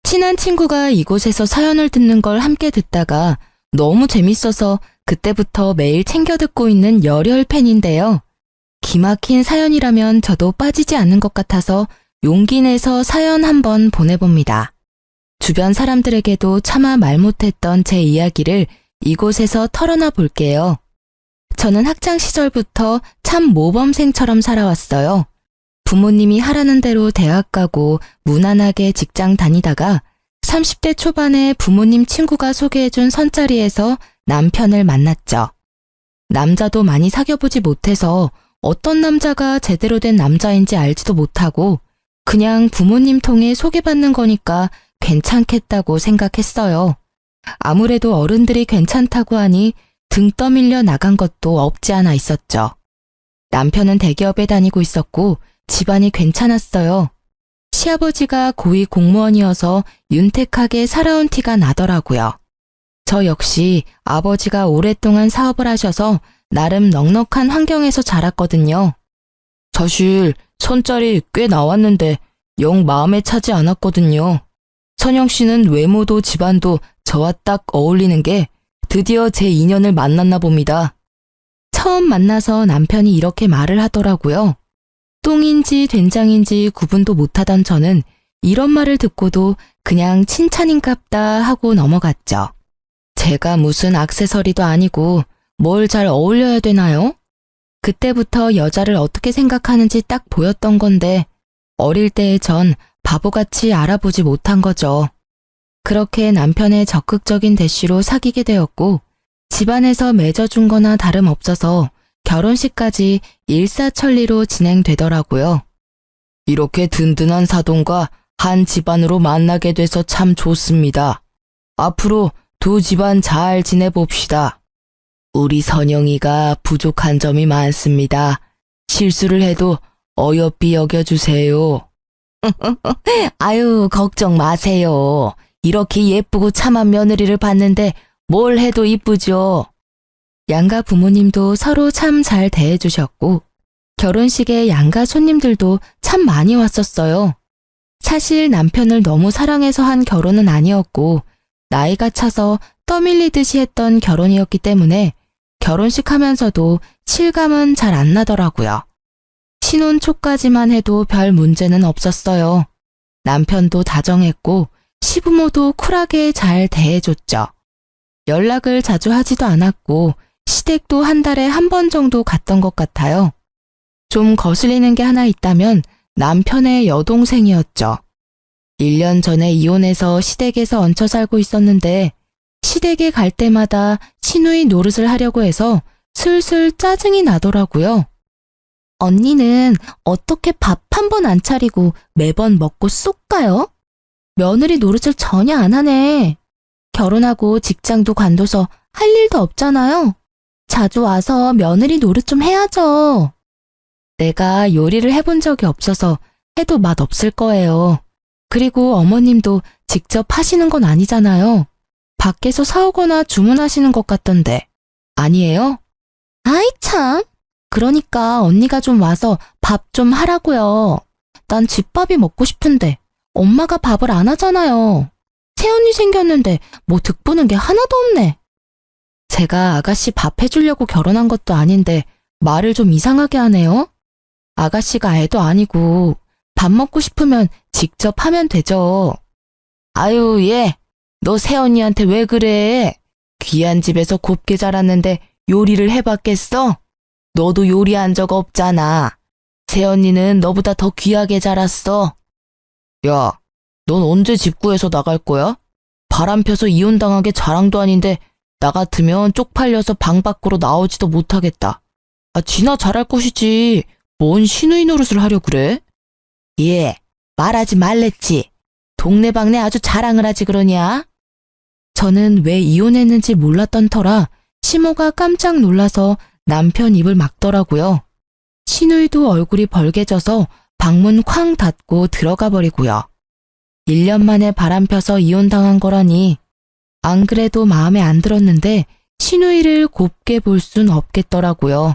친한 친구가 이곳에서 사연을 듣는 걸 함께 듣다가 너무 재밌어서 그때부터 매일 챙겨 듣고 있는 열혈 팬인데요. 기막힌 사연이라면 저도 빠지지 않는 것 같아서 용기 내서 사연 한번 보내봅니다. 주변 사람들에게도 차마 말 못했던 제 이야기를 이곳에서 털어놔 볼게요. 저는 학창 시절부터 참 모범생처럼 살아왔어요. 부모님이 하라는 대로 대학 가고 무난하게 직장 다니다가 30대 초반에 부모님 친구가 소개해준 선자리에서 남편을 만났죠. 남자도 많이 사귀어보지 못해서 어떤 남자가 제대로 된 남자인지 알지도 못하고 그냥 부모님 통해 소개받는 거니까 괜찮겠다고 생각했어요. 아무래도 어른들이 괜찮다고 하니 등 떠밀려 나간 것도 없지 않아 있었죠. 남편은 대기업에 다니고 있었고 집안이 괜찮았어요. 시아버지가 고위 공무원이어서 윤택하게 살아온 티가 나더라고요. 저 역시 아버지가 오랫동안 사업을 하셔서 나름 넉넉한 환경에서 자랐거든요. 사실 선짜리 꽤 나왔는데 영 마음에 차지 않았거든요. 선영 씨는 외모도 집안도 저와 딱 어울리는 게 드디어 제 인연을 만났나 봅니다. 처음 만나서 남편이 이렇게 말을 하더라고요. 똥인지 된장인지 구분도 못하던 저는 이런 말을 듣고도 그냥 칭찬인갑다 하고 넘어갔죠. 제가 무슨 액세서리도 아니고 뭘 잘 어울려야 되나요? 그때부터 여자를 어떻게 생각하는지 딱 보였던 건데 어릴 때의 전 바보같이 알아보지 못한 거죠. 그렇게 남편의 적극적인 대시로 사귀게 되었고 집안에서 맺어준 거나 다름없어서 결혼식까지 일사천리로 진행되더라고요. 이렇게 든든한 사돈과 한 집안으로 만나게 돼서 참 좋습니다. 앞으로 두 집안 잘 지내봅시다. 우리 선영이가 부족한 점이 많습니다. 실수를 해도 어여삐 여겨주세요. 아유, 걱정 마세요. 이렇게 예쁘고 참한 며느리를 봤는데 뭘 해도 이쁘죠. 양가 부모님도 서로 참 잘 대해주셨고 결혼식에 양가 손님들도 참 많이 왔었어요. 사실 남편을 너무 사랑해서 한 결혼은 아니었고 나이가 차서 떠밀리듯이 했던 결혼이었기 때문에 결혼식 하면서도 실감은 잘 안 나더라고요. 신혼 초까지만 해도 별 문제는 없었어요. 남편도 다정했고 시부모도 쿨하게 잘 대해줬죠. 연락을 자주 하지도 않았고 시댁도 한 달에 한 번 정도 갔던 것 같아요. 좀 거슬리는 게 하나 있다면 남편의 여동생이었죠. 1년 전에 이혼해서 시댁에서 얹혀 살고 있었는데 시댁에 갈 때마다 시누이 노릇을 하려고 해서 슬슬 짜증이 나더라고요. 언니는 어떻게 밥 한 번 안 차리고 매번 먹고 쏙 가요? 며느리 노릇을 전혀 안 하네. 결혼하고 직장도 관둬서 할 일도 없잖아요. 자주 와서 며느리 노릇 좀 해야죠. 내가 요리를 해본 적이 없어서 해도 맛 없을 거예요. 그리고 어머님도 직접 하시는 건 아니잖아요. 밖에서 사오거나 주문하시는 것 같던데. 아니에요? 아이 참. 그러니까 언니가 좀 와서 밥 좀 하라고요. 난 집밥이 먹고 싶은데 엄마가 밥을 안 하잖아요. 새언니 생겼는데 뭐 득보는 게 하나도 없네. 제가 아가씨 밥 해주려고 결혼한 것도 아닌데 말을 좀 이상하게 하네요. 아가씨가 애도 아니고 밥 먹고 싶으면 직접 하면 되죠. 아유, 얘, 너 새언니한테 왜 그래? 귀한 집에서 곱게 자랐는데 요리를 해봤겠어? 너도 요리한 적 없잖아. 새언니는 너보다 더 귀하게 자랐어. 야, 넌 언제 집 구해서 나갈 거야? 바람 펴서 이혼당하게 자랑도 아닌데 나 같으면 쪽팔려서 방 밖으로 나오지도 못하겠다. 아, 지나 잘할 것이지. 뭔 시누이 노릇을 하려 그래? 예, 말하지 말랬지. 동네방네 아주 자랑을 하지 그러냐? 저는 왜 이혼했는지 몰랐던 터라 시모가 깜짝 놀라서 남편 입을 막더라고요. 시누이도 얼굴이 벌개져서 방문 쾅 닫고 들어가 버리고요. 1년 만에 바람 펴서 이혼당한 거라니. 안 그래도 마음에 안 들었는데 시누이를 곱게 볼 순 없겠더라고요.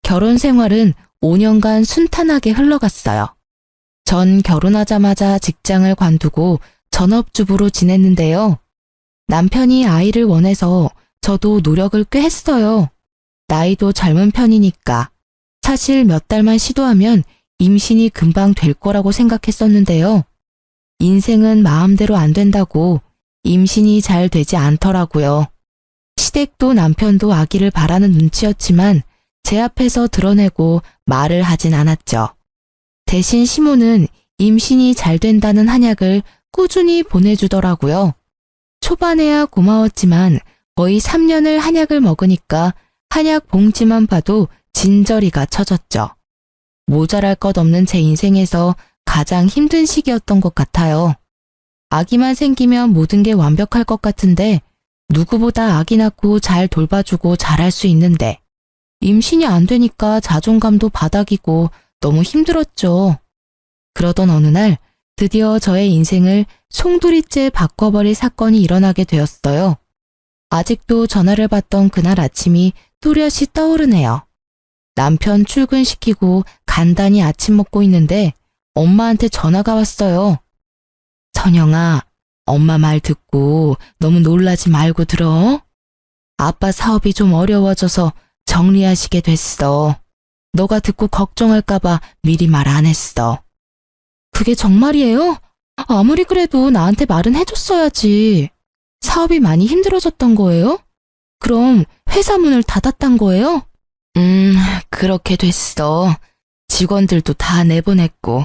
결혼 생활은 5년간 순탄하게 흘러갔어요. 전 결혼하자마자 직장을 관두고 전업주부로 지냈는데요. 남편이 아이를 원해서 저도 노력을 꽤 했어요. 나이도 젊은 편이니까. 사실 몇 달만 시도하면 임신이 금방 될 거라고 생각했었는데요. 인생은 마음대로 안 된다고 임신이 잘 되지 않더라고요. 시댁도 남편도 아기를 바라는 눈치였지만 제 앞에서 드러내고 말을 하진 않았죠. 대신 시모는 임신이 잘 된다는 한약을 꾸준히 보내주더라고요. 초반에야 고마웠지만 거의 3년을 한약을 먹으니까 한약 봉지만 봐도 진저리가 쳐졌죠. 모자랄 것 없는 제 인생에서 가장 힘든 시기였던 것 같아요. 아기만 생기면 모든 게 완벽할 것 같은데 누구보다 아기 낳고 잘 돌봐주고 잘할 수 있는데 임신이 안 되니까 자존감도 바닥이고 너무 힘들었죠. 그러던 어느 날 드디어 저의 인생을 송두리째 바꿔버릴 사건이 일어나게 되었어요. 아직도 전화를 받던 그날 아침이 또렷이 떠오르네요. 남편 출근시키고 간단히 아침 먹고 있는데 엄마한테 전화가 왔어요. 선영아, 엄마 말 듣고 너무 놀라지 말고 들어. 아빠 사업이 좀 어려워져서 정리하시게 됐어. 너가 듣고 걱정할까봐 미리 말 안 했어. 그게 정말이에요? 아무리 그래도 나한테 말은 해줬어야지. 사업이 많이 힘들어졌던 거예요? 그럼 회사 문을 닫았단 거예요? 그렇게 됐어. 직원들도 다 내보냈고.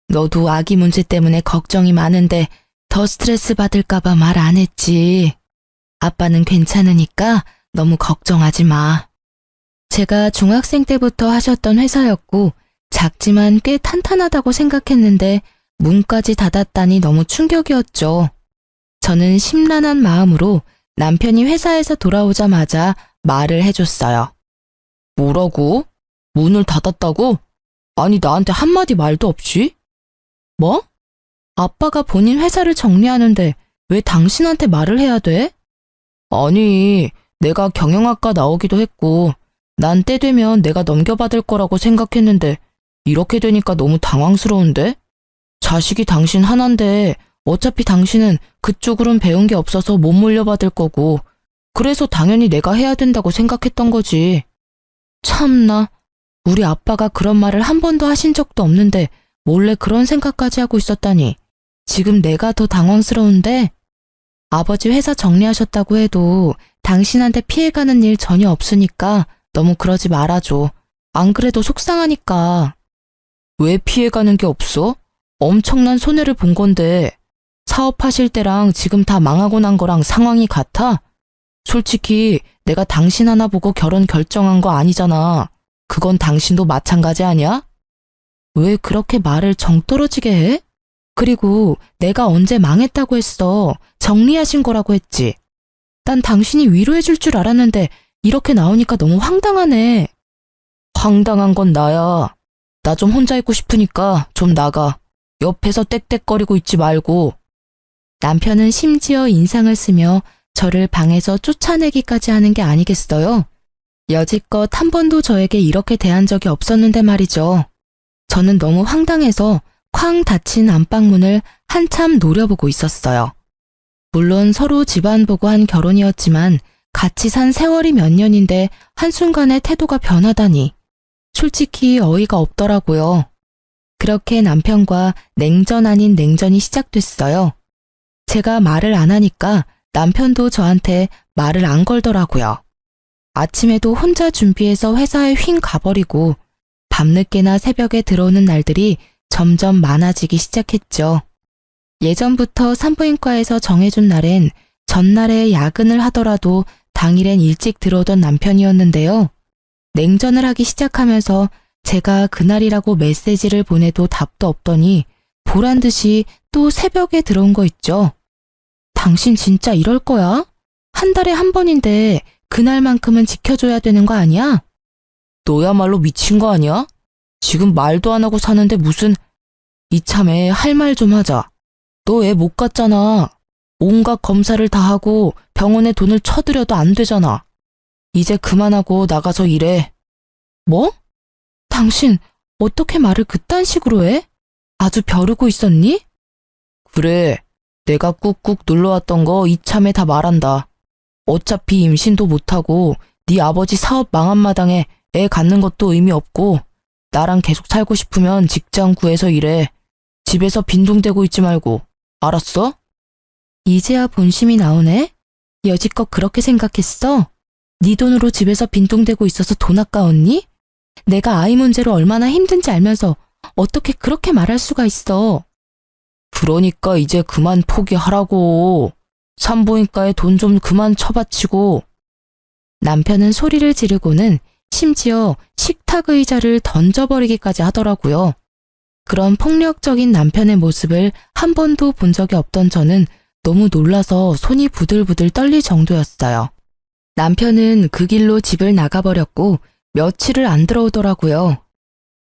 너도 아기 문제 때문에 걱정이 많은데 더 스트레스 받을까봐 말 안 했지. 아빠는 괜찮으니까 너무 걱정하지 마. 제가 중학생 때부터 하셨던 회사였고 작지만 꽤 탄탄하다고 생각했는데 문까지 닫았다니 너무 충격이었죠. 저는 심란한 마음으로 남편이 회사에서 돌아오자마자 말을 해줬어요. 뭐라고? 문을 닫았다고? 아니 나한테 한마디 말도 없이? 뭐? 아빠가 본인 회사를 정리하는데 왜 당신한테 말을 해야 돼? 아니, 내가 경영학과 나오기도 했고 난 때 되면 내가 넘겨받을 거라고 생각했는데 이렇게 되니까 너무 당황스러운데? 자식이 당신 하나인데 어차피 당신은 그쪽으론 배운 게 없어서 못 물려받을 거고 그래서 당연히 내가 해야 된다고 생각했던 거지. 참나, 우리 아빠가 그런 말을 한 번도 하신 적도 없는데 몰래 그런 생각까지 하고 있었다니. 지금 내가 더 당황스러운데 아버지 회사 정리하셨다고 해도 당신한테 피해가는 일 전혀 없으니까 너무 그러지 말아줘. 안 그래도 속상하니까. 왜 피해가는 게 없어? 엄청난 손해를 본 건데 사업하실 때랑 지금 다 망하고 난 거랑 상황이 같아? 솔직히 내가 당신 하나 보고 결혼 결정한 거 아니잖아. 그건 당신도 마찬가지 아니야? 왜 그렇게 말을 정 떨어지게 해? 그리고 내가 언제 망했다고 했어. 정리하신 거라고 했지. 난 당신이 위로해 줄 줄 알았는데 이렇게 나오니까 너무 황당하네. 황당한 건 나야. 나 좀 혼자 있고 싶으니까 좀 나가. 옆에서 떽떽거리고 있지 말고. 남편은 심지어 인상을 쓰며 저를 방에서 쫓아내기까지 하는 게 아니겠어요? 여지껏 한 번도 저에게 이렇게 대한 적이 없었는데 말이죠. 저는 너무 황당해서 쾅 닫힌 안방문을 한참 노려보고 있었어요. 물론 서로 집안 보고 한 결혼이었지만 같이 산 세월이 몇 년인데 한순간에 태도가 변하다니. 솔직히 어이가 없더라고요. 그렇게 남편과 냉전 아닌 냉전이 시작됐어요. 제가 말을 안 하니까 남편도 저한테 말을 안 걸더라고요. 아침에도 혼자 준비해서 회사에 휭 가버리고 밤늦게나 새벽에 들어오는 날들이 점점 많아지기 시작했죠. 예전부터 산부인과에서 정해준 날엔 전날에 야근을 하더라도 당일엔 일찍 들어오던 남편이었는데요. 냉전을 하기 시작하면서 제가 그날이라고 메시지를 보내도 답도 없더니 보란 듯이 또 새벽에 들어온 거 있죠. 당신 진짜 이럴 거야? 한 달에 한 번인데 그날만큼은 지켜줘야 되는 거 아니야? 너야말로 미친 거 아니야? 지금 말도 안 하고 사는데 무슨 이참에 할 말 좀 하자. 너 애 못 갔잖아. 온갖 검사를 다 하고 병원에 돈을 쳐들여도 안 되잖아. 이제 그만하고 나가서 일해. 뭐? 당신 어떻게 말을 그딴 식으로 해? 아주 벼르고 있었니? 그래, 내가 꾹꾹 눌러왔던 거 이참에 다 말한다. 어차피 임신도 못하고 네 아버지 사업 망한 마당에 애 갖는 것도 의미 없고 나랑 계속 살고 싶으면 직장 구해서 일해. 집에서 빈둥대고 있지 말고. 알았어? 이제야 본심이 나오네? 여지껏 그렇게 생각했어? 네 돈으로 집에서 빈둥대고 있어서 돈 아까웠니? 내가 아이 문제로 얼마나 힘든지 알면서 어떻게 그렇게 말할 수가 있어? 그러니까 이제 그만 포기하라고. 산부인과에 돈 좀 그만 처바치고. 남편은 소리를 지르고는 심지어 식탁 의자를 던져버리기까지 하더라고요. 그런 폭력적인 남편의 모습을 한 번도 본 적이 없던 저는 너무 놀라서 손이 부들부들 떨릴 정도였어요. 남편은 그 길로 집을 나가버렸고 며칠을 안 들어오더라고요.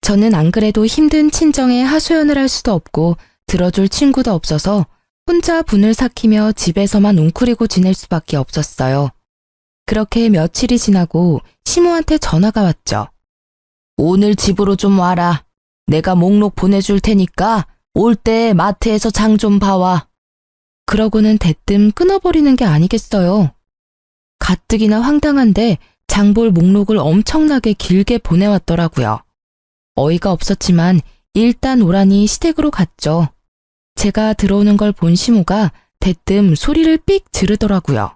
저는 안 그래도 힘든 친정에 하소연을 할 수도 없고 들어줄 친구도 없어서 혼자 분을 삭히며 집에서만 웅크리고 지낼 수밖에 없었어요. 그렇게 며칠이 지나고 시모한테 전화가 왔죠. 오늘 집으로 좀 와라. 내가 목록 보내줄 테니까 올 때 마트에서 장 좀 봐와. 그러고는 대뜸 끊어버리는 게 아니겠어요. 가뜩이나 황당한데 장볼 목록을 엄청나게 길게 보내왔더라고요. 어이가 없었지만 일단 오라니 시댁으로 갔죠. 제가 들어오는 걸 본 시모가 대뜸 소리를 삑 지르더라고요.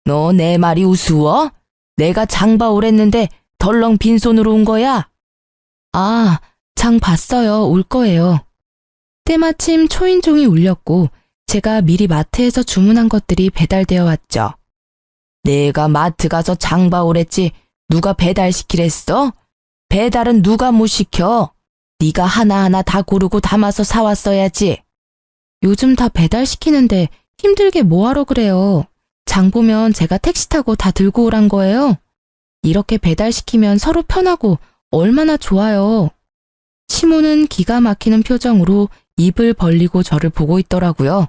너 내 말이 우스워? 내가 장 봐 오랬는데 덜렁 빈손으로 온 거야? 아, 장 봤어요. 올 거예요. 때마침 초인종이 울렸고 제가 미리 마트에서 주문한 것들이 배달되어 왔죠. 내가 마트 가서 장 봐 오랬지 누가 배달시키랬어? 배달은 누가 못 시켜? 네가 하나하나 다 고르고 담아서 사왔어야지. 요즘 다 배달시키는데 힘들게 뭐하러 그래요. 장 보면 제가 택시 타고 다 들고 오란 거예요. 이렇게 배달시키면 서로 편하고 얼마나 좋아요. 시모는 기가 막히는 표정으로 입을 벌리고 저를 보고 있더라고요.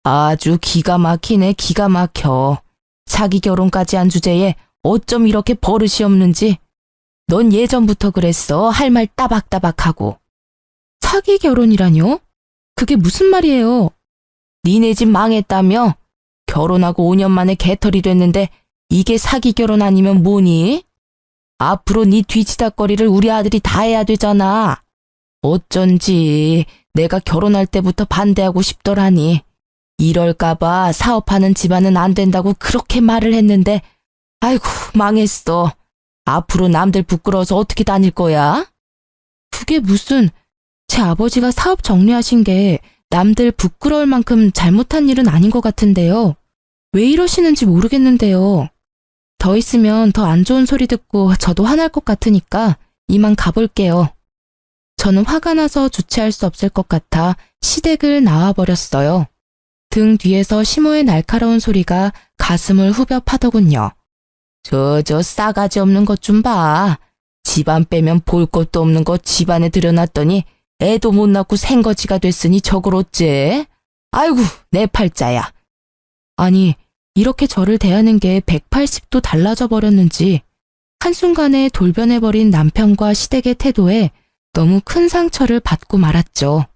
아주 기가 막히네, 기가 막혀. 사기 결혼까지 한 주제에 어쩜 이렇게 버릇이 없는지. 넌 예전부터 그랬어. 할 말 따박따박하고. 사기 결혼이라뇨? 그게 무슨 말이에요? 니네 집 망했다며? 결혼하고 5년 만에 개털이 됐는데 이게 사기 결혼 아니면 뭐니? 앞으로 네 뒤치다거리를 우리 아들이 다 해야 되잖아. 어쩐지 내가 결혼할 때부터 반대하고 싶더라니. 이럴까봐 사업하는 집안은 안 된다고 그렇게 말을 했는데 아이고 망했어. 앞으로 남들 부끄러워서 어떻게 다닐 거야? 그게 무슨, 제 아버지가 사업 정리하신 게 남들 부끄러울 만큼 잘못한 일은 아닌 것 같은데요. 왜 이러시는지 모르겠는데요. 더 있으면 더 안 좋은 소리 듣고 저도 화날 것 같으니까 이만 가볼게요. 저는 화가 나서 주체할 수 없을 것 같아 시댁을 나와버렸어요. 등 뒤에서 시모의 날카로운 소리가 가슴을 후벼 파더군요. 저 싸가지 없는 것 좀 봐. 집안 빼면 볼 것도 없는 거 집안에 들여놨더니 애도 못 낳고 생거지가 됐으니 저걸 어째? 아이고 내 팔자야. 아니 이렇게 저를 대하는 게 180도 달라져 버렸는지 한순간에 돌변해버린 남편과 시댁의 태도에 너무 큰 상처를 받고 말았죠.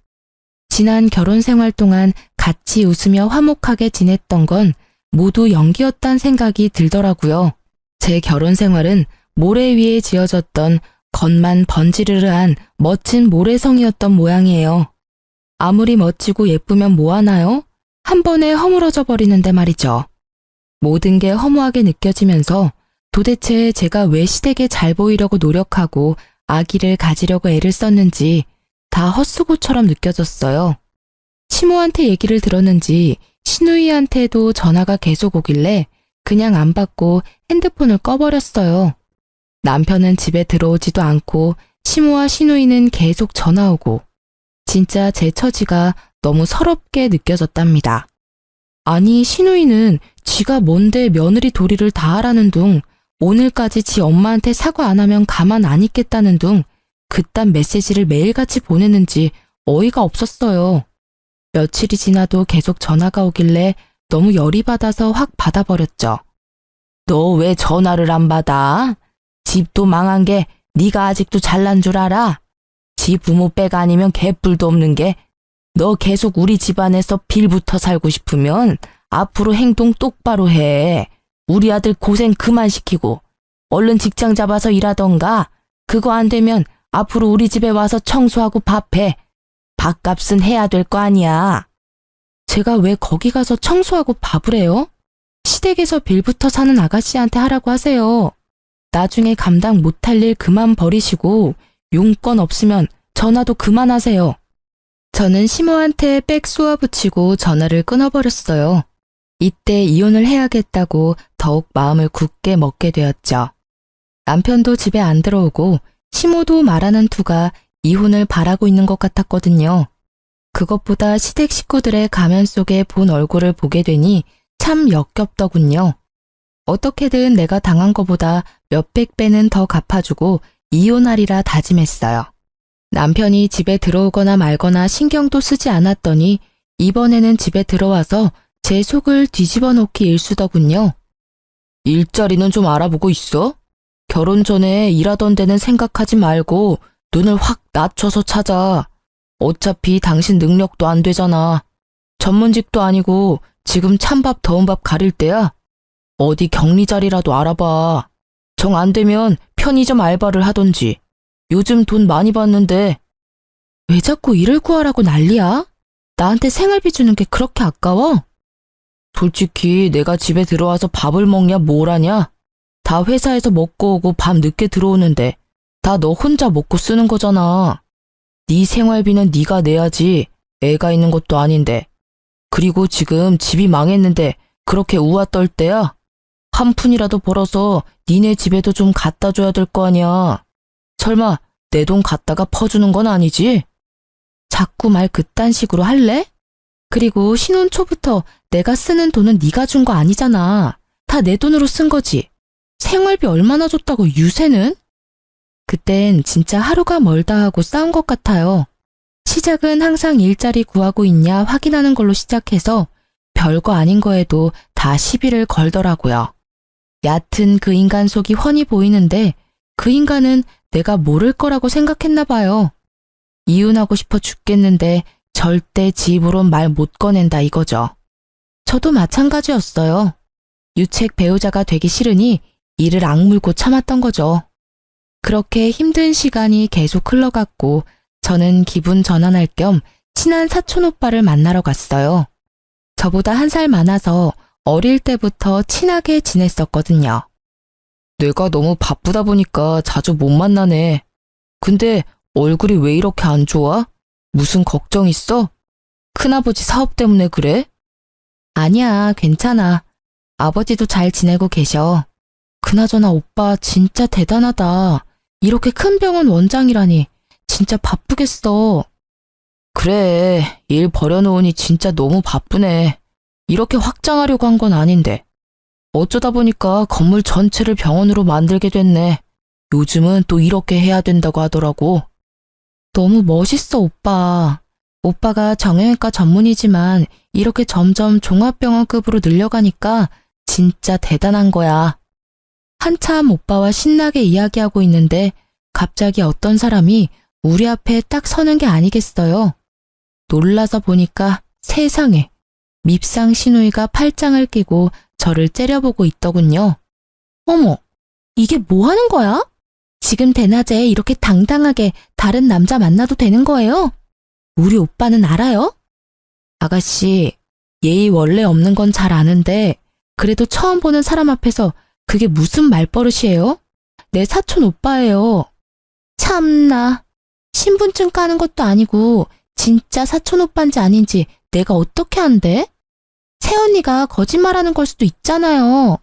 지난 결혼 생활 동안 같이 웃으며 화목하게 지냈던 건 모두 연기였단 생각이 들더라고요. 제 결혼 생활은 모래 위에 지어졌던 겉만 번지르르한 멋진 모래성이었던 모양이에요. 아무리 멋지고 예쁘면 뭐하나요? 한 번에 허물어져 버리는데 말이죠. 모든 게 허무하게 느껴지면서 도대체 제가 왜 시댁에 잘 보이려고 노력하고 아기를 가지려고 애를 썼는지 다 헛수고처럼 느껴졌어요. 시모한테 얘기를 들었는지 시누이한테도 전화가 계속 오길래 그냥 안 받고 핸드폰을 꺼버렸어요. 남편은 집에 들어오지도 않고 시모와 시누이는 계속 전화 오고 진짜 제 처지가 너무 서럽게 느껴졌답니다. 아니 시누이는 지가 뭔데 며느리 도리를 다 하라는 둥 오늘까지 지 엄마한테 사과 안 하면 가만 안 있겠다는 둥 그딴 메시지를 매일같이 보내는지 어이가 없었어요. 며칠이 지나도 계속 전화가 오길래 너무 열이 받아서 확 받아버렸죠. 너 왜 전화를 안 받아? 집도 망한 게 네가 아직도 잘난 줄 알아? 지 부모 빼가 아니면 개뿔도 없는 게 너 계속 우리 집안에서 빌붙어 살고 싶으면 앞으로 행동 똑바로 해. 우리 아들 고생 그만 시키고 얼른 직장 잡아서 일하던가. 그거 안 되면 앞으로 우리 집에 와서 청소하고 밥해. 밥값은 해야 될 거 아니야. 제가 왜 거기 가서 청소하고 밥을 해요? 시댁에서 빌붙어 사는 아가씨한테 하라고 하세요. 나중에 감당 못할 일 그만 버리시고 용건 없으면 전화도 그만하세요. 저는 시모한테 빽 쏘아붙이고 전화를 끊어버렸어요. 이때 이혼을 해야겠다고 더욱 마음을 굳게 먹게 되었죠. 남편도 집에 안 들어오고 시모도 말하는 투가 이혼을 바라고 있는 것 같았거든요. 그것보다 시댁 식구들의 가면 속에 본 얼굴을 보게 되니 참 역겹더군요. 어떻게든 내가 당한 것보다 몇백 배는 더 갚아주고 이혼하리라 다짐했어요. 남편이 집에 들어오거나 말거나 신경도 쓰지 않았더니 이번에는 집에 들어와서 제 속을 뒤집어 놓기 일쑤더군요. 일자리는 좀 알아보고 있어? 결혼 전에 일하던 데는 생각하지 말고 눈을 확 낮춰서 찾아. 어차피 당신 능력도 안 되잖아. 전문직도 아니고 지금 찬밥 더운 밥 가릴 때야. 어디 격리 자리라도 알아봐. 정 안 되면 편의점 알바를 하던지. 요즘 돈 많이 받는데. 왜 자꾸 일을 구하라고 난리야? 나한테 생활비 주는 게 그렇게 아까워? 솔직히 내가 집에 들어와서 밥을 먹냐 뭘 하냐? 다 회사에서 먹고 오고 밤 늦게 들어오는데 다 너 혼자 먹고 쓰는 거잖아. 네 생활비는 네가 내야지. 애가 있는 것도 아닌데. 그리고 지금 집이 망했는데 그렇게 우아 떨 때야? 한 푼이라도 벌어서 니네 집에도 좀 갖다 줘야 될 거 아니야. 설마 내 돈 갖다가 퍼주는 건 아니지? 자꾸 말 그딴 식으로 할래? 그리고 신혼 초부터 내가 쓰는 돈은 네가 준 거 아니잖아. 다 내 돈으로 쓴 거지. 생활비 얼마나 줬다고 유세는? 그땐 진짜 하루가 멀다 하고 싸운 것 같아요. 시작은 항상 일자리 구하고 있냐 확인하는 걸로 시작해서 별거 아닌 거에도 다 시비를 걸더라고요. 얕은 그 인간 속이 훤히 보이는데 그 인간은 내가 모를 거라고 생각했나 봐요. 이혼하고 싶어 죽겠는데 절대 지 입으론 말 못 꺼낸다 이거죠. 저도 마찬가지였어요. 유책 배우자가 되기 싫으니 이를 악물고 참았던 거죠. 그렇게 힘든 시간이 계속 흘러갔고 저는 기분 전환할 겸 친한 사촌 오빠를 만나러 갔어요. 저보다 1살 많아서 어릴 때부터 친하게 지냈었거든요. 내가 너무 바쁘다 보니까 자주 못 만나네. 근데 얼굴이 왜 이렇게 안 좋아? 무슨 걱정 있어? 큰아버지 사업 때문에 그래? 아니야, 괜찮아. 아버지도 잘 지내고 계셔. 그나저나 오빠 진짜 대단하다. 이렇게 큰 병원 원장이라니. 진짜 바쁘겠어. 그래, 일 버려놓으니 진짜 너무 바쁘네. 이렇게 확장하려고 한 건 아닌데. 어쩌다 보니까 건물 전체를 병원으로 만들게 됐네. 요즘은 또 이렇게 해야 된다고 하더라고. 너무 멋있어, 오빠. 오빠가 정형외과 전문이지만 이렇게 점점 종합병원급으로 늘려가니까 진짜 대단한 거야. 한참 오빠와 신나게 이야기하고 있는데 갑자기 어떤 사람이 우리 앞에 딱 서는 게 아니겠어요. 놀라서 보니까 세상에 밉상 시누이가 팔짱을 끼고 저를 째려보고 있더군요. 어머, 이게 뭐 하는 거야? 지금 대낮에 이렇게 당당하게 다른 남자 만나도 되는 거예요? 우리 오빠는 알아요? 아가씨, 예의 원래 없는 건 잘 아는데 그래도 처음 보는 사람 앞에서 그게 무슨 말버릇이에요? 내 사촌 오빠예요. 참나, 신분증 까는 것도 아니고 진짜 사촌 오빠인지 아닌지 내가 어떻게 안대? 새언니가 거짓말하는 걸 수도 있잖아요.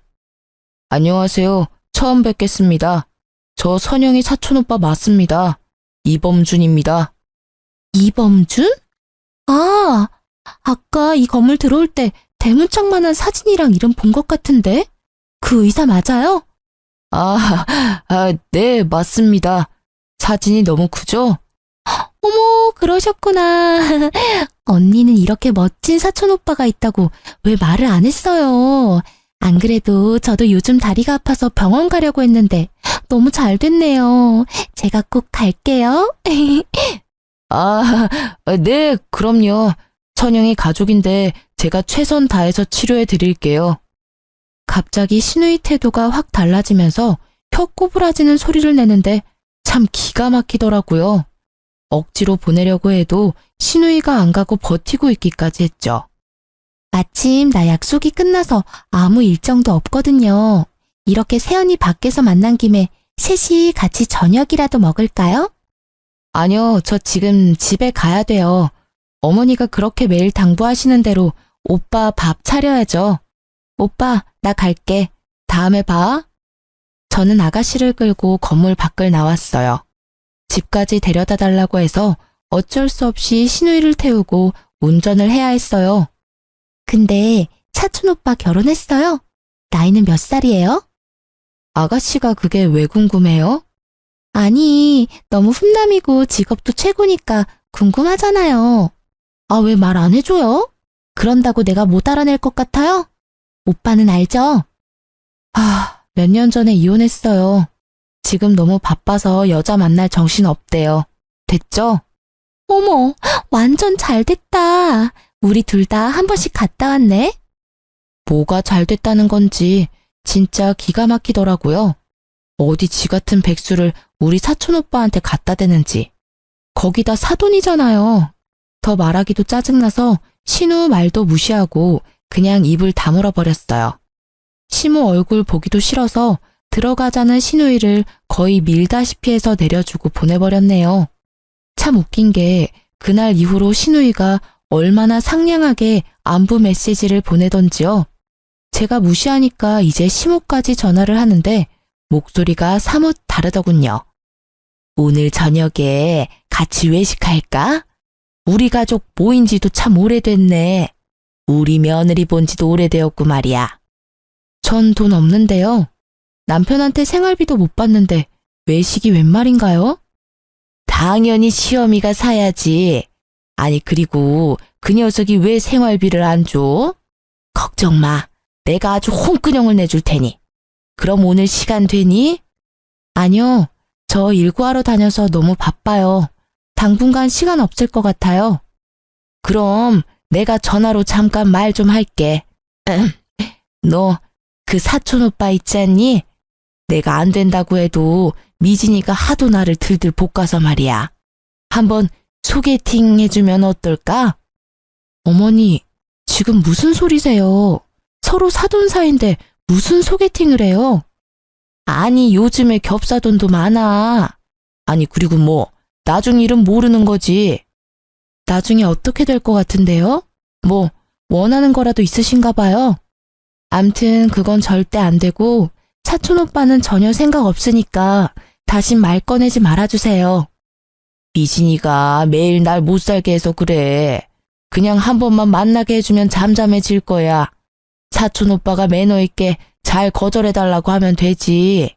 안녕하세요. 처음 뵙겠습니다. 저 선영이 사촌 오빠 맞습니다. 이범준입니다. 이범준? 아, 아까 이 건물 들어올 때 대문짝만한 사진이랑 이름 본 것 같은데? 그 의사 맞아요? 네, 맞습니다. 사진이 너무 크죠? 어머, 그러셨구나. 언니는 이렇게 멋진 사촌 오빠가 있다고 왜 말을 안 했어요? 안 그래도 저도 요즘 다리가 아파서 병원 가려고 했는데 너무 잘 됐네요. 제가 꼭 갈게요. 네, 그럼요. 선영이 가족인데 제가 최선 다해서 치료해 드릴게요. 갑자기 시누이 태도가 확 달라지면서 혀 꼬부라지는 소리를 내는데 참 기가 막히더라고요. 억지로 보내려고 해도 시누이가 안 가고 버티고 있기까지 했죠. 마침 나 약속이 끝나서 아무 일정도 없거든요. 이렇게 새언니 밖에서 만난 김에 셋이 같이 저녁이라도 먹을까요? 아니요, 저 지금 집에 가야 돼요. 어머니가 그렇게 매일 당부하시는 대로 오빠 밥 차려야죠. 오빠, 나 갈게. 다음에 봐. 저는 아가씨를 끌고 건물 밖을 나왔어요. 집까지 데려다 달라고 해서 어쩔 수 없이 시누이를 태우고 운전을 해야 했어요. 근데 사촌 오빠 결혼했어요? 나이는 몇 살이에요? 아가씨가 그게 왜 궁금해요? 아니, 너무 훈남이고 직업도 최고니까 궁금하잖아요. 아, 왜 말 안 해줘요? 그런다고 내가 못 알아낼 것 같아요? 오빠는 알죠? 몇 년 전에 이혼했어요. 지금 너무 바빠서 여자 만날 정신 없대요. 됐죠? 어머, 완전 잘 됐다. 우리 둘 다 한 번씩 갔다 왔네. 뭐가 잘 됐다는 건지 진짜 기가 막히더라고요. 어디 지 같은 백수를 우리 사촌 오빠한테 갖다 대는지. 거기다 사돈이잖아요. 더 말하기도 짜증나서 신우 말도 무시하고 그냥 입을 다물어 버렸어요. 시모 얼굴 보기도 싫어서 들어가자는 시누이를 거의 밀다시피 해서 내려주고 보내버렸네요. 참 웃긴 게 그날 이후로 시누이가 얼마나 상냥하게 안부 메시지를 보내던지요. 제가 무시하니까 이제 시모까지 전화를 하는데 목소리가 사뭇 다르더군요. 오늘 저녁에 같이 외식할까? 우리 가족 모인 지도 참 오래됐네. 우리 며느리 본 지도 오래되었고 말이야. 전 돈 없는데요. 남편한테 생활비도 못 받는데 외식이 웬 말인가요? 당연히 시어미가 사야지. 아니 그리고 그 녀석이 왜 생활비를 안 줘? 걱정 마. 내가 아주 홍근형을 내줄 테니. 그럼 오늘 시간 되니? 아니요. 저 일구하러 다녀서 너무 바빠요. 당분간 시간 없을 것 같아요. 그럼 내가 전화로 잠깐 말 좀 할게. 너 그 사촌 오빠 있지 않니? 내가 안 된다고 해도 미진이가 하도 나를 들들 볶아서 말이야. 한번 소개팅 해주면 어떨까? 어머니, 지금 무슨 소리세요? 서로 사돈 사이인데 무슨 소개팅을 해요? 아니, 요즘에 겹사돈도 많아. 아니, 그리고 뭐 나중 일은 모르는 거지. 나중에 어떻게 될 것 같은데요? 뭐 원하는 거라도 있으신가 봐요. 암튼 그건 절대 안 되고 사촌 오빠는 전혀 생각 없으니까 다신 말 꺼내지 말아주세요. 미진이가 매일 날 못 살게 해서 그래. 그냥 한 번만 만나게 해주면 잠잠해질 거야. 사촌 오빠가 매너 있게 잘 거절해달라고 하면 되지.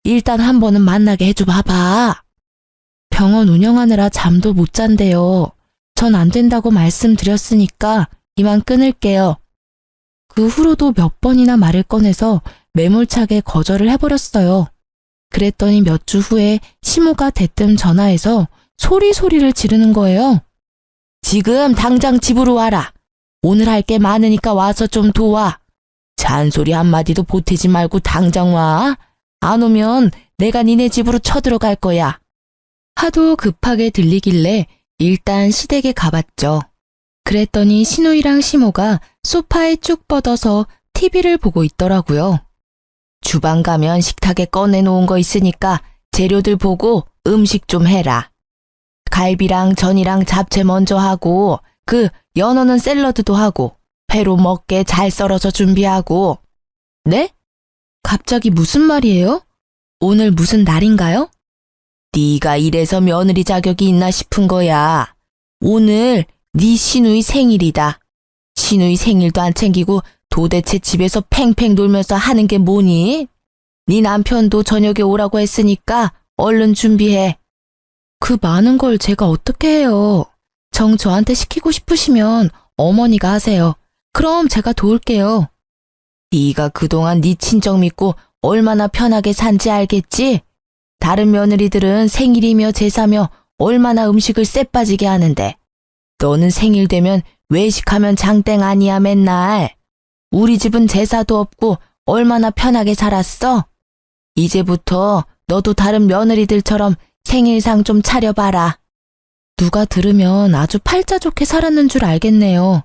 일단 한 번은 만나게 해줘 봐봐. 병원 운영하느라 잠도 못 잔대요. 전 안 된다고 말씀드렸으니까 이만 끊을게요. 그 후로도 몇 번이나 말을 꺼내서 매몰차게 거절을 해버렸어요. 그랬더니 몇 주 후에 시모가 대뜸 전화해서 소리를 지르는 거예요. 지금 당장 집으로 와라. 오늘 할 게 많으니까 와서 좀 도와. 잔소리 한마디도 보태지 말고 당장 와. 안 오면 내가 니네 집으로 쳐들어갈 거야. 하도 급하게 들리길래 일단 시댁에 가봤죠. 그랬더니 신우이랑 시모가 소파에 쭉 뻗어서 TV를 보고 있더라고요. 주방 가면 식탁에 꺼내놓은 거 있으니까 재료들 보고 음식 좀 해라. 갈비랑 전이랑 잡채 먼저 하고 그 연어는 샐러드도 하고 회로 먹게 잘 썰어서 준비하고. 네? 갑자기 무슨 말이에요? 오늘 무슨 날인가요? 네가 이래서 며느리 자격이 있나 싶은 거야. 오늘 네 시누이 생일이다. 시누이 생일도 안 챙기고 도대체 집에서 팽팽 놀면서 하는 게 뭐니? 네 남편도 저녁에 오라고 했으니까 얼른 준비해. 그 많은 걸 제가 어떻게 해요? 정 저한테 시키고 싶으시면 어머니가 하세요. 그럼 제가 도울게요. 네가 그동안 네 친정 믿고 얼마나 편하게 산지 알겠지? 다른 며느리들은 생일이며 제사며 얼마나 음식을 쎄 빠지게 하는데 너는 생일 되면 외식하면 장땡 아니야 맨날. 우리 집은 제사도 없고 얼마나 편하게 살았어? 이제부터 너도 다른 며느리들처럼 생일상 좀 차려봐라. 누가 들으면 아주 팔자 좋게 살았는 줄 알겠네요.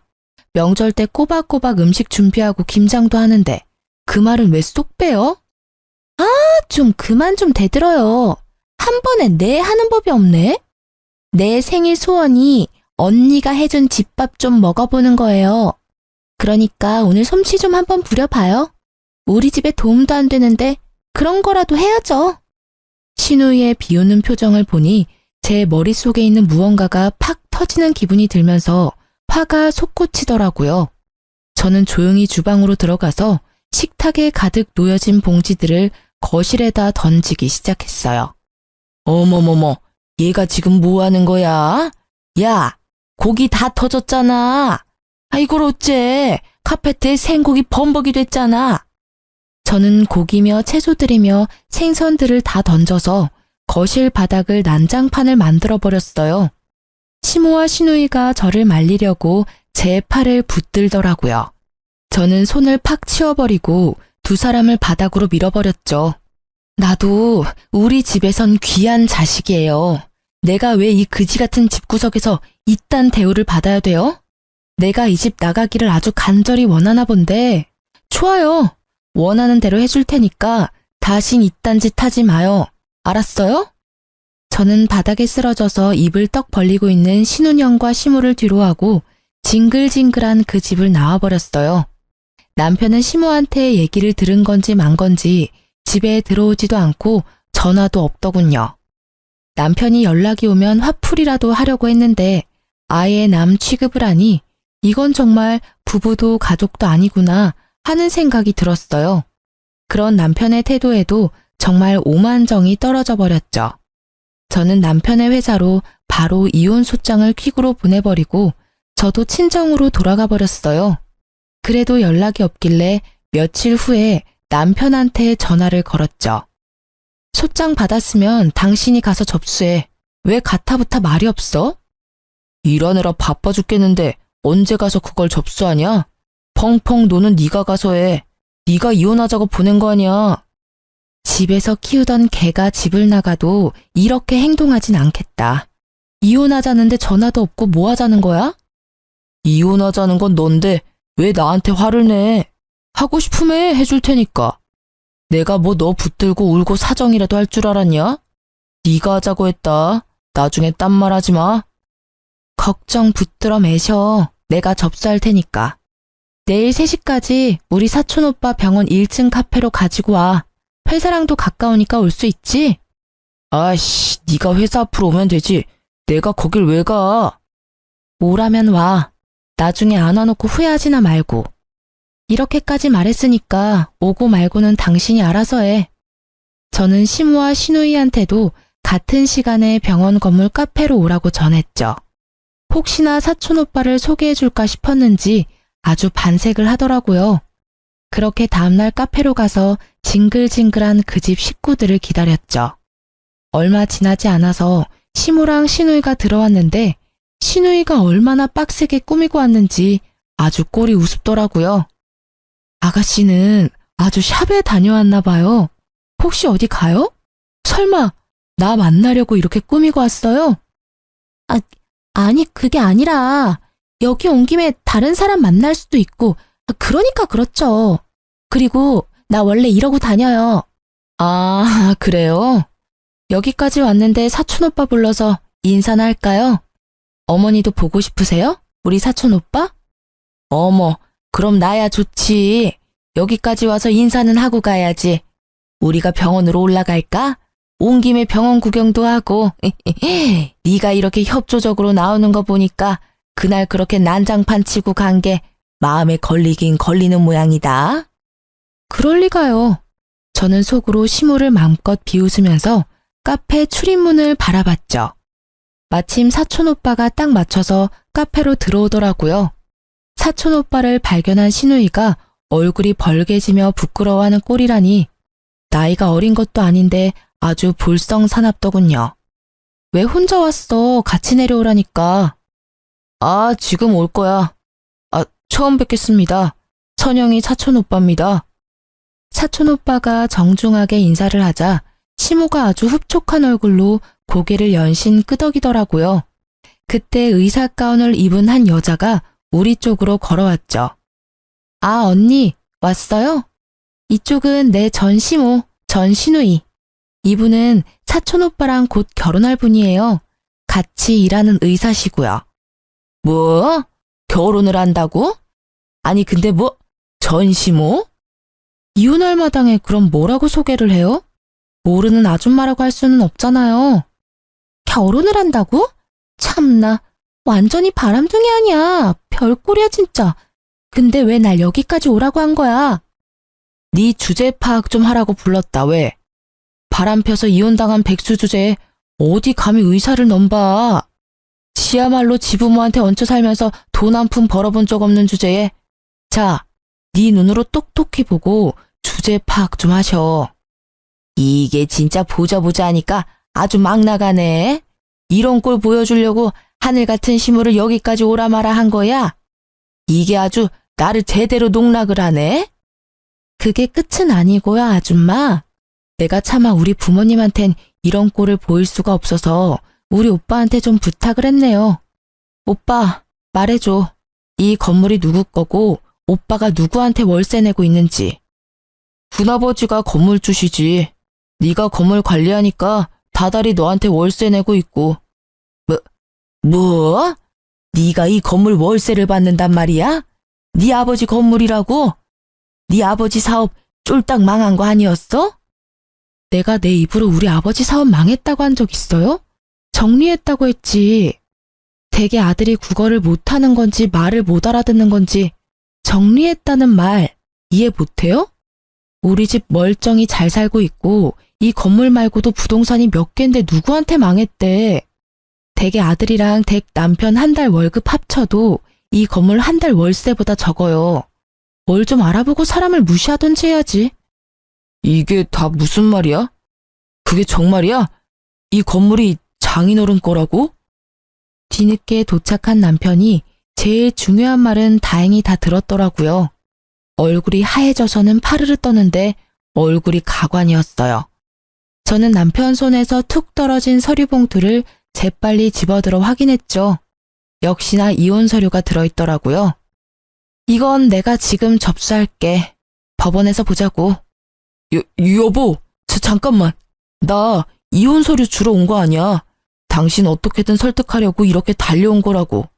명절 때 꼬박꼬박 음식 준비하고 김장도 하는데 그 말은 왜 쏙 빼요? 아, 좀 그만 좀 대들어요. 한 번에 네 하는 법이 없네. 내 생일 소원이 언니가 해준 집밥 좀 먹어보는 거예요. 그러니까 오늘 솜씨 좀 한번 부려봐요. 우리 집에 도움도 안 되는데 그런 거라도 해야죠. 신우이의 비웃는 표정을 보니 제 머릿속에 있는 무언가가 팍 터지는 기분이 들면서 화가 솟구치더라고요. 저는 조용히 주방으로 들어가서 식탁에 가득 놓여진 봉지들을 거실에다 던지기 시작했어요. 어머머머, 얘가 지금 뭐 하는 거야? 야, 고기 다 터졌잖아. 아, 이걸 어째? 카페트에 생고기 범벅이 됐잖아. 저는 고기며 채소들이며 생선들을 다 던져서 거실 바닥을 난장판을 만들어버렸어요. 시모와 시누이가 저를 말리려고 제 팔을 붙들더라고요. 저는 손을 팍 치워버리고 두 사람을 바닥으로 밀어버렸죠. 나도 우리 집에선 귀한 자식이에요. 내가 왜 이 그지 같은 집구석에서 이딴 대우를 받아야 돼요? 내가 이 집 나가기를 아주 간절히 원하나 본데. 좋아요. 원하는 대로 해줄 테니까 다신 이딴 짓 하지 마요. 알았어요? 저는 바닥에 쓰러져서 입을 떡 벌리고 있는 신운영과 시모를 뒤로하고 징글징글한 그 집을 나와버렸어요. 남편은 시모한테 얘기를 들은 건지 만 건지 집에 들어오지도 않고 전화도 없더군요. 남편이 연락이 오면 화풀이라도 하려고 했는데 아예 남 취급을 하니 이건 정말 부부도 가족도 아니구나 하는 생각이 들었어요. 그런 남편의 태도에도 정말 오만정이 떨어져 버렸죠. 저는 남편의 회사로 바로 이혼 소장을 퀵으로 보내버리고 저도 친정으로 돌아가 버렸어요. 그래도 연락이 없길래 며칠 후에 남편한테 전화를 걸었죠. 소장 받았으면 당신이 가서 접수해. 왜 가타부타 말이 없어? 일하느라 바빠 죽겠는데 언제 가서 그걸 접수하냐? 펑펑 노는 네가 가서 해. 네가 이혼하자고 보낸 거 아니야. 집에서 키우던 개가 집을 나가도 이렇게 행동하진 않겠다. 이혼하자는데 전화도 없고 뭐 하자는 거야? 이혼하자는 건 넌데 왜 나한테 화를 내? 하고 싶으면 해줄 테니까. 내가 뭐 너 붙들고 울고 사정이라도 할 줄 알았냐? 네가 하자고 했다. 나중에 딴 말 하지 마. 걱정 붙들어 매셔. 내가 접수할 테니까. 내일 3시까지 우리 사촌 오빠 병원 1층 카페로 가지고 와. 회사랑도 가까우니까 올 수 있지? 아이씨, 네가 회사 앞으로 오면 되지. 내가 거길 왜 가? 오라면 와. 나중에 안 와놓고 후회하지나 말고. 이렇게까지 말했으니까 오고 말고는 당신이 알아서 해. 저는 시무와 신우이한테도 같은 시간에 병원 건물 카페로 오라고 전했죠. 혹시나 사촌 오빠를 소개해줄까 싶었는지 아주 반색을 하더라고요. 그렇게 다음날 카페로 가서 징글징글한 그 집 식구들을 기다렸죠. 얼마 지나지 않아서 시무랑 신우이가 들어왔는데 신우이가 얼마나 빡세게 꾸미고 왔는지 아주 꼴이 우습더라고요. 아가씨는 아주 샵에 다녀왔나 봐요. 혹시 어디 가요? 설마 나 만나려고 이렇게 꾸미고 왔어요? 아니 그게 아니라 여기 온 김에 다른 사람 만날 수도 있고 그러니까 그렇죠. 그리고 나 원래 이러고 다녀요. 아, 그래요? 여기까지 왔는데 사촌 오빠 불러서 인사나 할까요? 어머니도 보고 싶으세요? 우리 사촌 오빠? 어머, 그럼 나야 좋지. 여기까지 와서 인사는 하고 가야지. 우리가 병원으로 올라갈까? 온 김에 병원 구경도 하고. 네가 이렇게 협조적으로 나오는 거 보니까 그날 그렇게 난장판 치고 간 게 마음에 걸리긴 걸리는 모양이다. 그럴 리가요. 저는 속으로 시무를 마음껏 비웃으면서 카페 출입문을 바라봤죠. 마침 사촌 오빠가 딱 맞춰서 카페로 들어오더라고요. 사촌 오빠를 발견한 신우이가 얼굴이 벌개지며 부끄러워하는 꼴이라니 나이가 어린 것도 아닌데 아주 볼썽사납더군요. 왜 혼자 왔어? 같이 내려오라니까. 아, 지금 올 거야. 처음 뵙겠습니다. 선영이 사촌 오빠입니다. 사촌 오빠가 정중하게 인사를 하자 시무가 아주 흡족한 얼굴로 고개를 연신 끄덕이더라고요. 그때 의사 가운을 입은 한 여자가 우리 쪽으로 걸어왔죠. 아, 언니, 왔어요? 이쪽은 내 전시모, 전신우이. 이분은 사촌 오빠랑 곧 결혼할 분이에요. 같이 일하는 의사시고요. 뭐? 결혼을 한다고? 아니, 근데 뭐, 전시모? 이혼할 마당에 그럼 뭐라고 소개를 해요? 모르는 아줌마라고 할 수는 없잖아요. 결혼을 한다고? 참나, 완전히 바람둥이 아니야. 별꼴이야 진짜. 근데 왜 날 여기까지 오라고 한 거야? 네 주제 파악 좀 하라고 불렀다. 왜? 바람 펴서 이혼당한 백수 주제에 어디 감히 의사를 넘봐. 지야말로 지부모한테 얹혀 살면서 돈 한 푼 벌어본 적 없는 주제에. 자, 네 눈으로 똑똑히 보고 주제 파악 좀 하셔. 이게 진짜 보자 하니까 아주 막 나가네. 이런 꼴 보여주려고 하늘 같은 시무를 여기까지 오라 마라 한 거야? 이게 아주 나를 제대로 농락을 하네? 그게 끝은 아니고요, 아줌마. 내가 차마 우리 부모님한텐 이런 꼴을 보일 수가 없어서 우리 오빠한테 좀 부탁을 했네요. 오빠, 말해줘. 이 건물이 누구 거고 오빠가 누구한테 월세 내고 있는지. 군아버지가 건물주시지. 네가 건물 관리하니까 다달이 너한테 월세 내고 있고. 뭐? 네가 이 건물 월세를 받는단 말이야? 네 아버지 건물이라고? 네 아버지 사업 쫄딱 망한 거 아니었어? 내가 내 입으로 우리 아버지 사업 망했다고 한 적 있어요? 정리했다고 했지. 대개 아들이 국어를 못하는 건지 말을 못 알아듣는 건지 정리했다는 말 이해 못해요? 우리 집 멀쩡히 잘 살고 있고 이 건물 말고도 부동산이 몇 갠데 누구한테 망했대. 대개 아들이랑 댁 남편 한 달 월급 합쳐도 이 건물 한 달 월세보다 적어요. 뭘 좀 알아보고 사람을 무시하던지 해야지. 이게 다 무슨 말이야? 그게 정말이야? 이 건물이 장인어른 거라고? 뒤늦게 도착한 남편이 제일 중요한 말은 다행히 다 들었더라고요. 얼굴이 하얘져서는 파르르 떠는데 얼굴이 가관이었어요. 저는 남편 손에서 툭 떨어진 서류 봉투를 재빨리 집어들어 확인했죠. 역시나 이혼 서류가 들어있더라고요. 이건 내가 지금 접수할게. 법원에서 보자고. 여보, 잠깐만. 나 이혼 서류 주러 온 거 아니야. 당신 어떻게든 설득하려고 이렇게 달려온 거라고.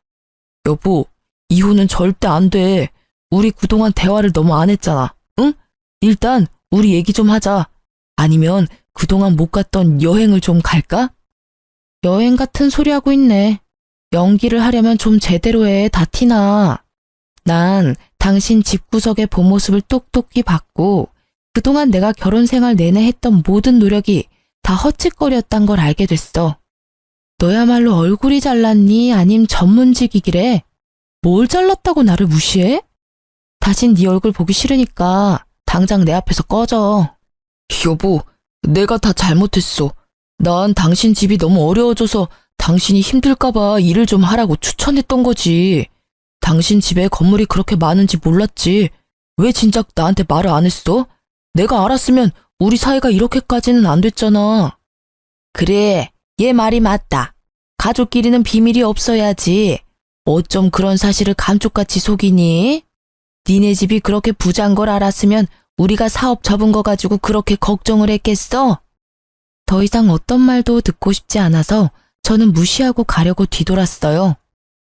여보, 이혼은 절대 안 돼. 우리 그동안 대화를 너무 안 했잖아. 응? 일단 우리 얘기 좀 하자. 아니면 그동안 못 갔던 여행을 좀 갈까? 여행 같은 소리 하고 있네. 연기를 하려면 좀 제대로 해. 다 티나. 난 당신 집구석의 본 모습을 똑똑히 봤고 그동안 내가 결혼 생활 내내 했던 모든 노력이 다 헛짓거리였단 걸 알게 됐어. 너야말로 얼굴이 잘났니? 아님 전문직이기래? 뭘 잘났다고 나를 무시해? 다신 네 얼굴 보기 싫으니까 당장 내 앞에서 꺼져. 여보, 내가 다 잘못했어. 난 당신 집이 너무 어려워져서 당신이 힘들까봐 일을 좀 하라고 추천했던 거지. 당신 집에 건물이 그렇게 많은지 몰랐지. 왜 진작 나한테 말을 안 했어? 내가 알았으면 우리 사이가 이렇게까지는 안 됐잖아. 그래, 얘 말이 맞다. 가족끼리는 비밀이 없어야지. 어쩜 그런 사실을 감쪽같이 속이니? 니네 집이 그렇게 부자인 걸 알았으면 우리가 사업 접은 거 가지고 그렇게 걱정을 했겠어? 더 이상 어떤 말도 듣고 싶지 않아서 저는 무시하고 가려고 뒤돌았어요.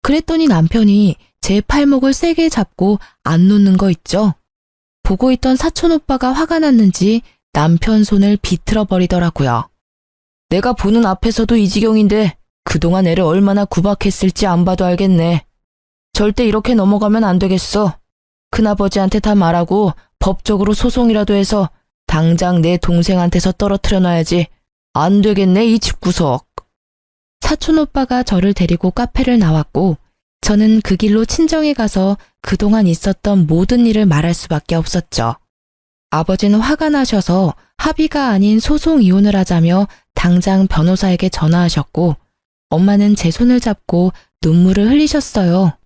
그랬더니 남편이 제 팔목을 세게 잡고 안 놓는 거 있죠? 보고 있던 사촌 오빠가 화가 났는지 남편 손을 비틀어 버리더라고요. 내가 보는 앞에서도 이 지경인데 그동안 애를 얼마나 구박했을지 안 봐도 알겠네. 절대 이렇게 넘어가면 안 되겠어. 큰아버지한테 다 말하고 법적으로 소송이라도 해서 당장 내 동생한테서 떨어뜨려 놔야지. 안 되겠네, 이 집구석. 사촌 오빠가 저를 데리고 카페를 나왔고 저는 그 길로 친정에 가서 그동안 있었던 모든 일을 말할 수밖에 없었죠. 아버지는 화가 나셔서 합의가 아닌 소송 이혼을 하자며 당장 변호사에게 전화하셨고 엄마는 제 손을 잡고 눈물을 흘리셨어요.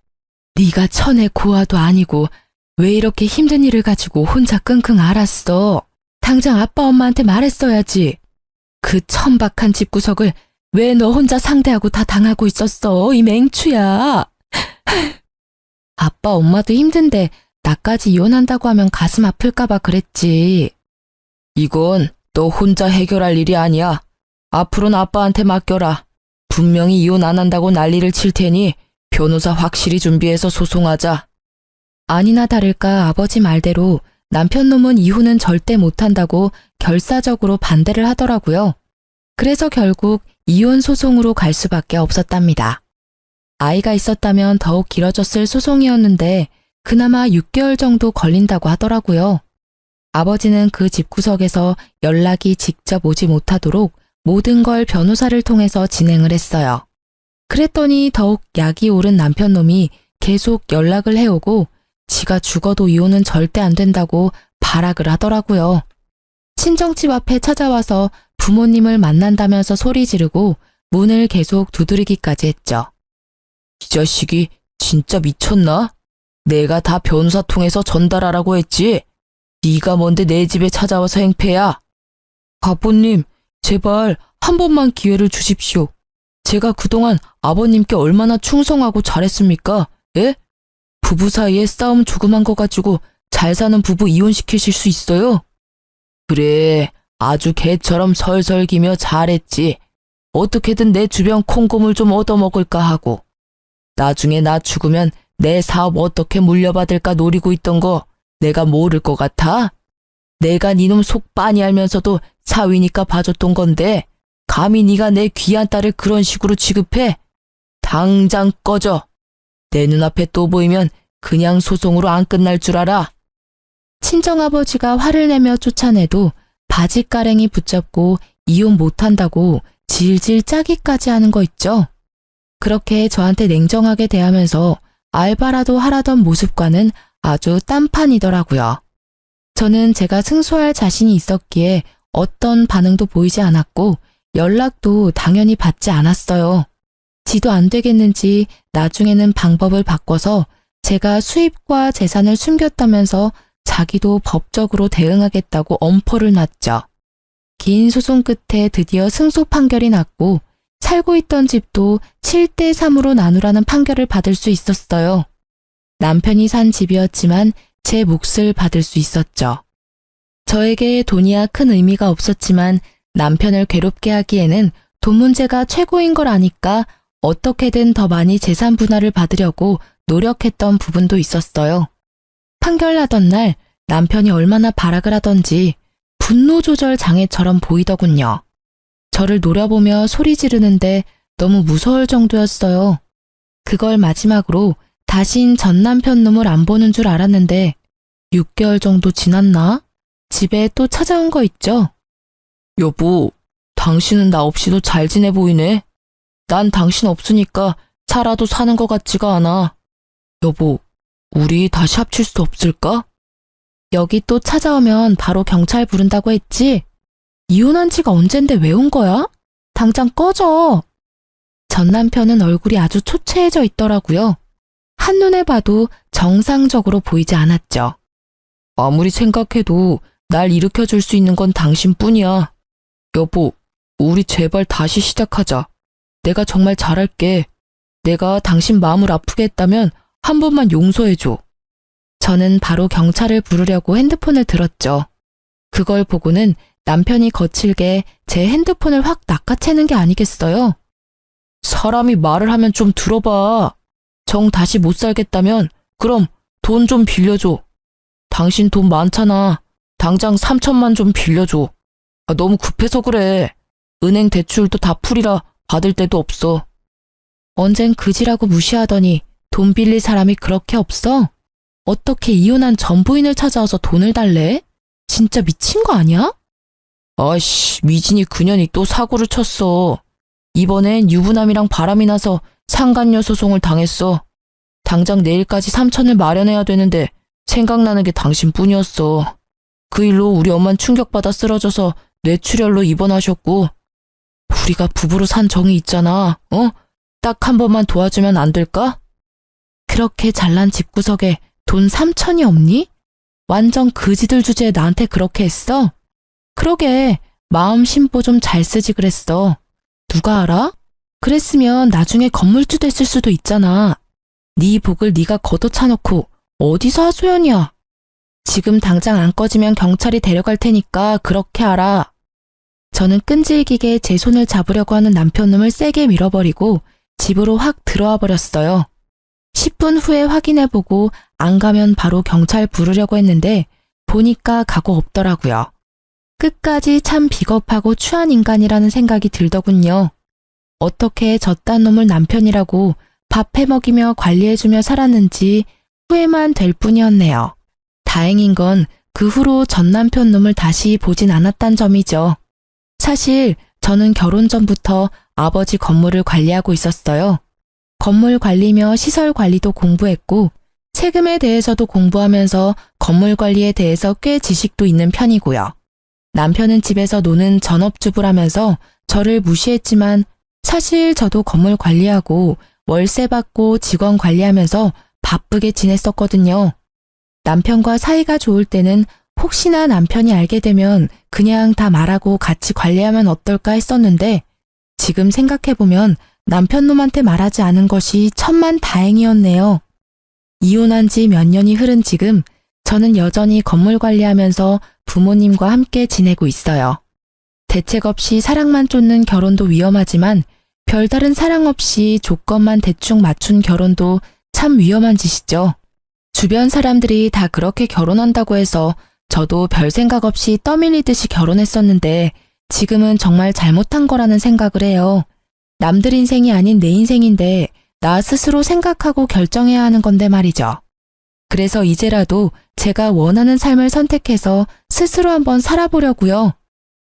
네가 천의 고아도 아니고 왜 이렇게 힘든 일을 가지고 혼자 끙끙 앓았어. 당장 아빠 엄마한테 말했어야지. 그 천박한 집구석을 왜 너 혼자 상대하고 다 당하고 있었어, 이 맹추야. 아빠 엄마도 힘든데 나까지 이혼한다고 하면 가슴 아플까봐 그랬지. 이건 너 혼자 해결할 일이 아니야. 앞으로는 아빠한테 맡겨라. 분명히 이혼 안 한다고 난리를 칠 테니 변호사 확실히 준비해서 소송하자. 아니나 다를까 아버지 말대로 남편 놈은 이혼은 절대 못한다고 결사적으로 반대를 하더라고요. 그래서 결국 이혼 소송으로 갈 수밖에 없었답니다. 아이가 있었다면 더욱 길어졌을 소송이었는데 그나마 6개월 정도 걸린다고 하더라고요. 아버지는 그 집구석에서 연락이 직접 오지 못하도록 모든 걸 변호사를 통해서 진행을 했어요. 그랬더니 더욱 약이 오른 남편 놈이 계속 연락을 해오고 지가 죽어도 이혼은 절대 안 된다고 발악을 하더라고요. 친정집 앞에 찾아와서 부모님을 만난다면서 소리 지르고 문을 계속 두드리기까지 했죠. 이 자식이 진짜 미쳤나? 내가 다 변호사 통해서 전달하라고 했지. 네가 뭔데 내 집에 찾아와서 행패야. 아버님, 제발 한 번만 기회를 주십시오. 제가 그동안 아버님께 얼마나 충성하고 잘했습니까? 예? 부부 사이에 싸움 조그만 거 가지고 잘 사는 부부 이혼시키실 수 있어요? 그래, 아주 개처럼 설설기며 잘했지. 어떻게든 내 주변 콩고물 좀 얻어먹을까 하고. 나중에 나 죽으면 내 사업 어떻게 물려받을까 노리고 있던 거 내가 모를 것 같아? 내가 니놈 속 빤히 알면서도 사위니까 봐줬던 건데 감히 네가 내 귀한 딸을 그런 식으로 취급해? 당장 꺼져. 내 눈앞에 또 보이면 그냥 소송으로 안 끝날 줄 알아. 친정아버지가 화를 내며 쫓아내도 바지가랭이 붙잡고 이혼 못한다고 질질 짜기까지 하는 거 있죠. 그렇게 저한테 냉정하게 대하면서 알바라도 하라던 모습과는 아주 딴판이더라고요. 저는 제가 승소할 자신이 있었기에 어떤 반응도 보이지 않았고 연락도 당연히 받지 않았어요. 지도 안 되겠는지 나중에는 방법을 바꿔서 제가 수입과 재산을 숨겼다면서 자기도 법적으로 대응하겠다고 엄포를 놨죠. 긴 소송 끝에 드디어 승소 판결이 났고 살고 있던 집도 7대 3으로 나누라는 판결을 받을 수 있었어요. 남편이 산 집이었지만 제 몫을 받을 수 있었죠. 저에게 돈이야 큰 의미가 없었지만 남편을 괴롭게 하기에는 돈 문제가 최고인 걸 아니까 어떻게든 더 많이 재산 분할을 받으려고 노력했던 부분도 있었어요. 판결 나던 날 남편이 얼마나 발악을 하던지 분노 조절 장애처럼 보이더군요. 저를 노려보며 소리 지르는데 너무 무서울 정도였어요. 그걸 마지막으로 다신 전 남편 놈을 안 보는 줄 알았는데 6개월 정도 지났나? 집에 또 찾아온 거 있죠? 여보, 당신은 나 없이도 잘 지내 보이네. 난 당신 없으니까 살아도 사는 것 같지가 않아. 여보, 우리 다시 합칠 수 없을까? 여기 또 찾아오면 바로 경찰 부른다고 했지? 이혼한 지가 언젠데 왜 온 거야? 당장 꺼져. 전 남편은 얼굴이 아주 초췌해져 있더라고요. 한눈에 봐도 정상적으로 보이지 않았죠. 아무리 생각해도 날 일으켜줄 수 있는 건 당신뿐이야. 여보, 우리 제발 다시 시작하자. 내가 정말 잘할게. 내가 당신 마음을 아프게 했다면 한 번만 용서해줘. 저는 바로 경찰을 부르려고 핸드폰을 들었죠. 그걸 보고는 남편이 거칠게 제 핸드폰을 확 낚아채는 게 아니겠어요? 사람이 말을 하면 좀 들어봐. 정 다시 못 살겠다면 그럼 돈 좀 빌려줘. 당신 돈 많잖아. 당장 3천만 좀 빌려줘. 너무 급해서 그래. 은행 대출도 다 풀이라 받을 데도 없어. 언젠 그지라고 무시하더니 돈 빌릴 사람이 그렇게 없어? 어떻게 이혼한 전 부인을 찾아와서 돈을 달래? 진짜 미친 거 아니야? 아이씨, 미진이 그년이 또 사고를 쳤어. 이번엔 유부남이랑 바람이 나서 상간녀 소송을 당했어. 당장 내일까지 3천을 마련해야 되는데 생각나는 게 당신뿐이었어. 그 일로 우리 엄만 충격받아 쓰러져서 뇌출혈로 입원하셨고 우리가 부부로 산 정이 있잖아. 딱 한 번만 도와주면 안 될까? 그렇게 잘난 집구석에 돈 3천이 없니? 완전 그지들 주제에 나한테 그렇게 했어? 그러게 마음 심보 좀 잘 쓰지 그랬어. 누가 알아? 그랬으면 나중에 건물주 됐을 수도 있잖아. 네 복을 네가 걷어차놓고 어디서 하소연이야. 지금 당장 안 꺼지면 경찰이 데려갈 테니까 그렇게 알아. 저는 끈질기게 제 손을 잡으려고 하는 남편놈을 세게 밀어버리고 집으로 확 들어와 버렸어요. 10분 후에 확인해보고 안 가면 바로 경찰 부르려고 했는데 보니까 각오 없더라고요. 끝까지 참 비겁하고 추한 인간이라는 생각이 들더군요. 어떻게 저딴 놈을 남편이라고 밥 해먹이며 관리해주며 살았는지 후회만 될 뿐이었네요. 다행인 건 그 후로 전 남편 놈을 다시 보진 않았단 점이죠. 사실 저는 결혼 전부터 아버지 건물을 관리하고 있었어요. 건물 관리며 시설 관리도 공부했고 세금에 대해서도 공부하면서 건물 관리에 대해서 꽤 지식도 있는 편이고요. 남편은 집에서 노는 전업주부라면서 저를 무시했지만 사실 저도 건물 관리하고 월세 받고 직원 관리하면서 바쁘게 지냈었거든요. 남편과 사이가 좋을 때는 혹시나 남편이 알게 되면 그냥 다 말하고 같이 관리하면 어떨까 했었는데 지금 생각해보면 남편 놈한테 말하지 않은 것이 천만 다행이었네요. 이혼한 지 몇 년이 흐른 지금 저는 여전히 건물 관리하면서 부모님과 함께 지내고 있어요. 대책 없이 사랑만 쫓는 결혼도 위험하지만 별다른 사랑 없이 조건만 대충 맞춘 결혼도 참 위험한 짓이죠. 주변 사람들이 다 그렇게 결혼한다고 해서 저도 별 생각 없이 떠밀리듯이 결혼했었는데 지금은 정말 잘못한 거라는 생각을 해요. 남들 인생이 아닌 내 인생인데 나 스스로 생각하고 결정해야 하는 건데 말이죠. 그래서 이제라도 제가 원하는 삶을 선택해서 스스로 한번 살아보려고요.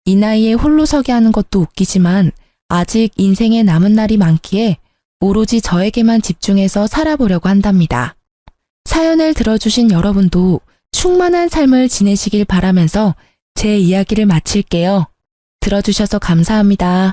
이 나이에 홀로서기 하는 것도 웃기지만 아직 인생에 남은 날이 많기에 오로지 저에게만 집중해서 살아보려고 한답니다. 사연을 들어주신 여러분도 충만한 삶을 지내시길 바라면서 제 이야기를 마칠게요. 들어주셔서 감사합니다.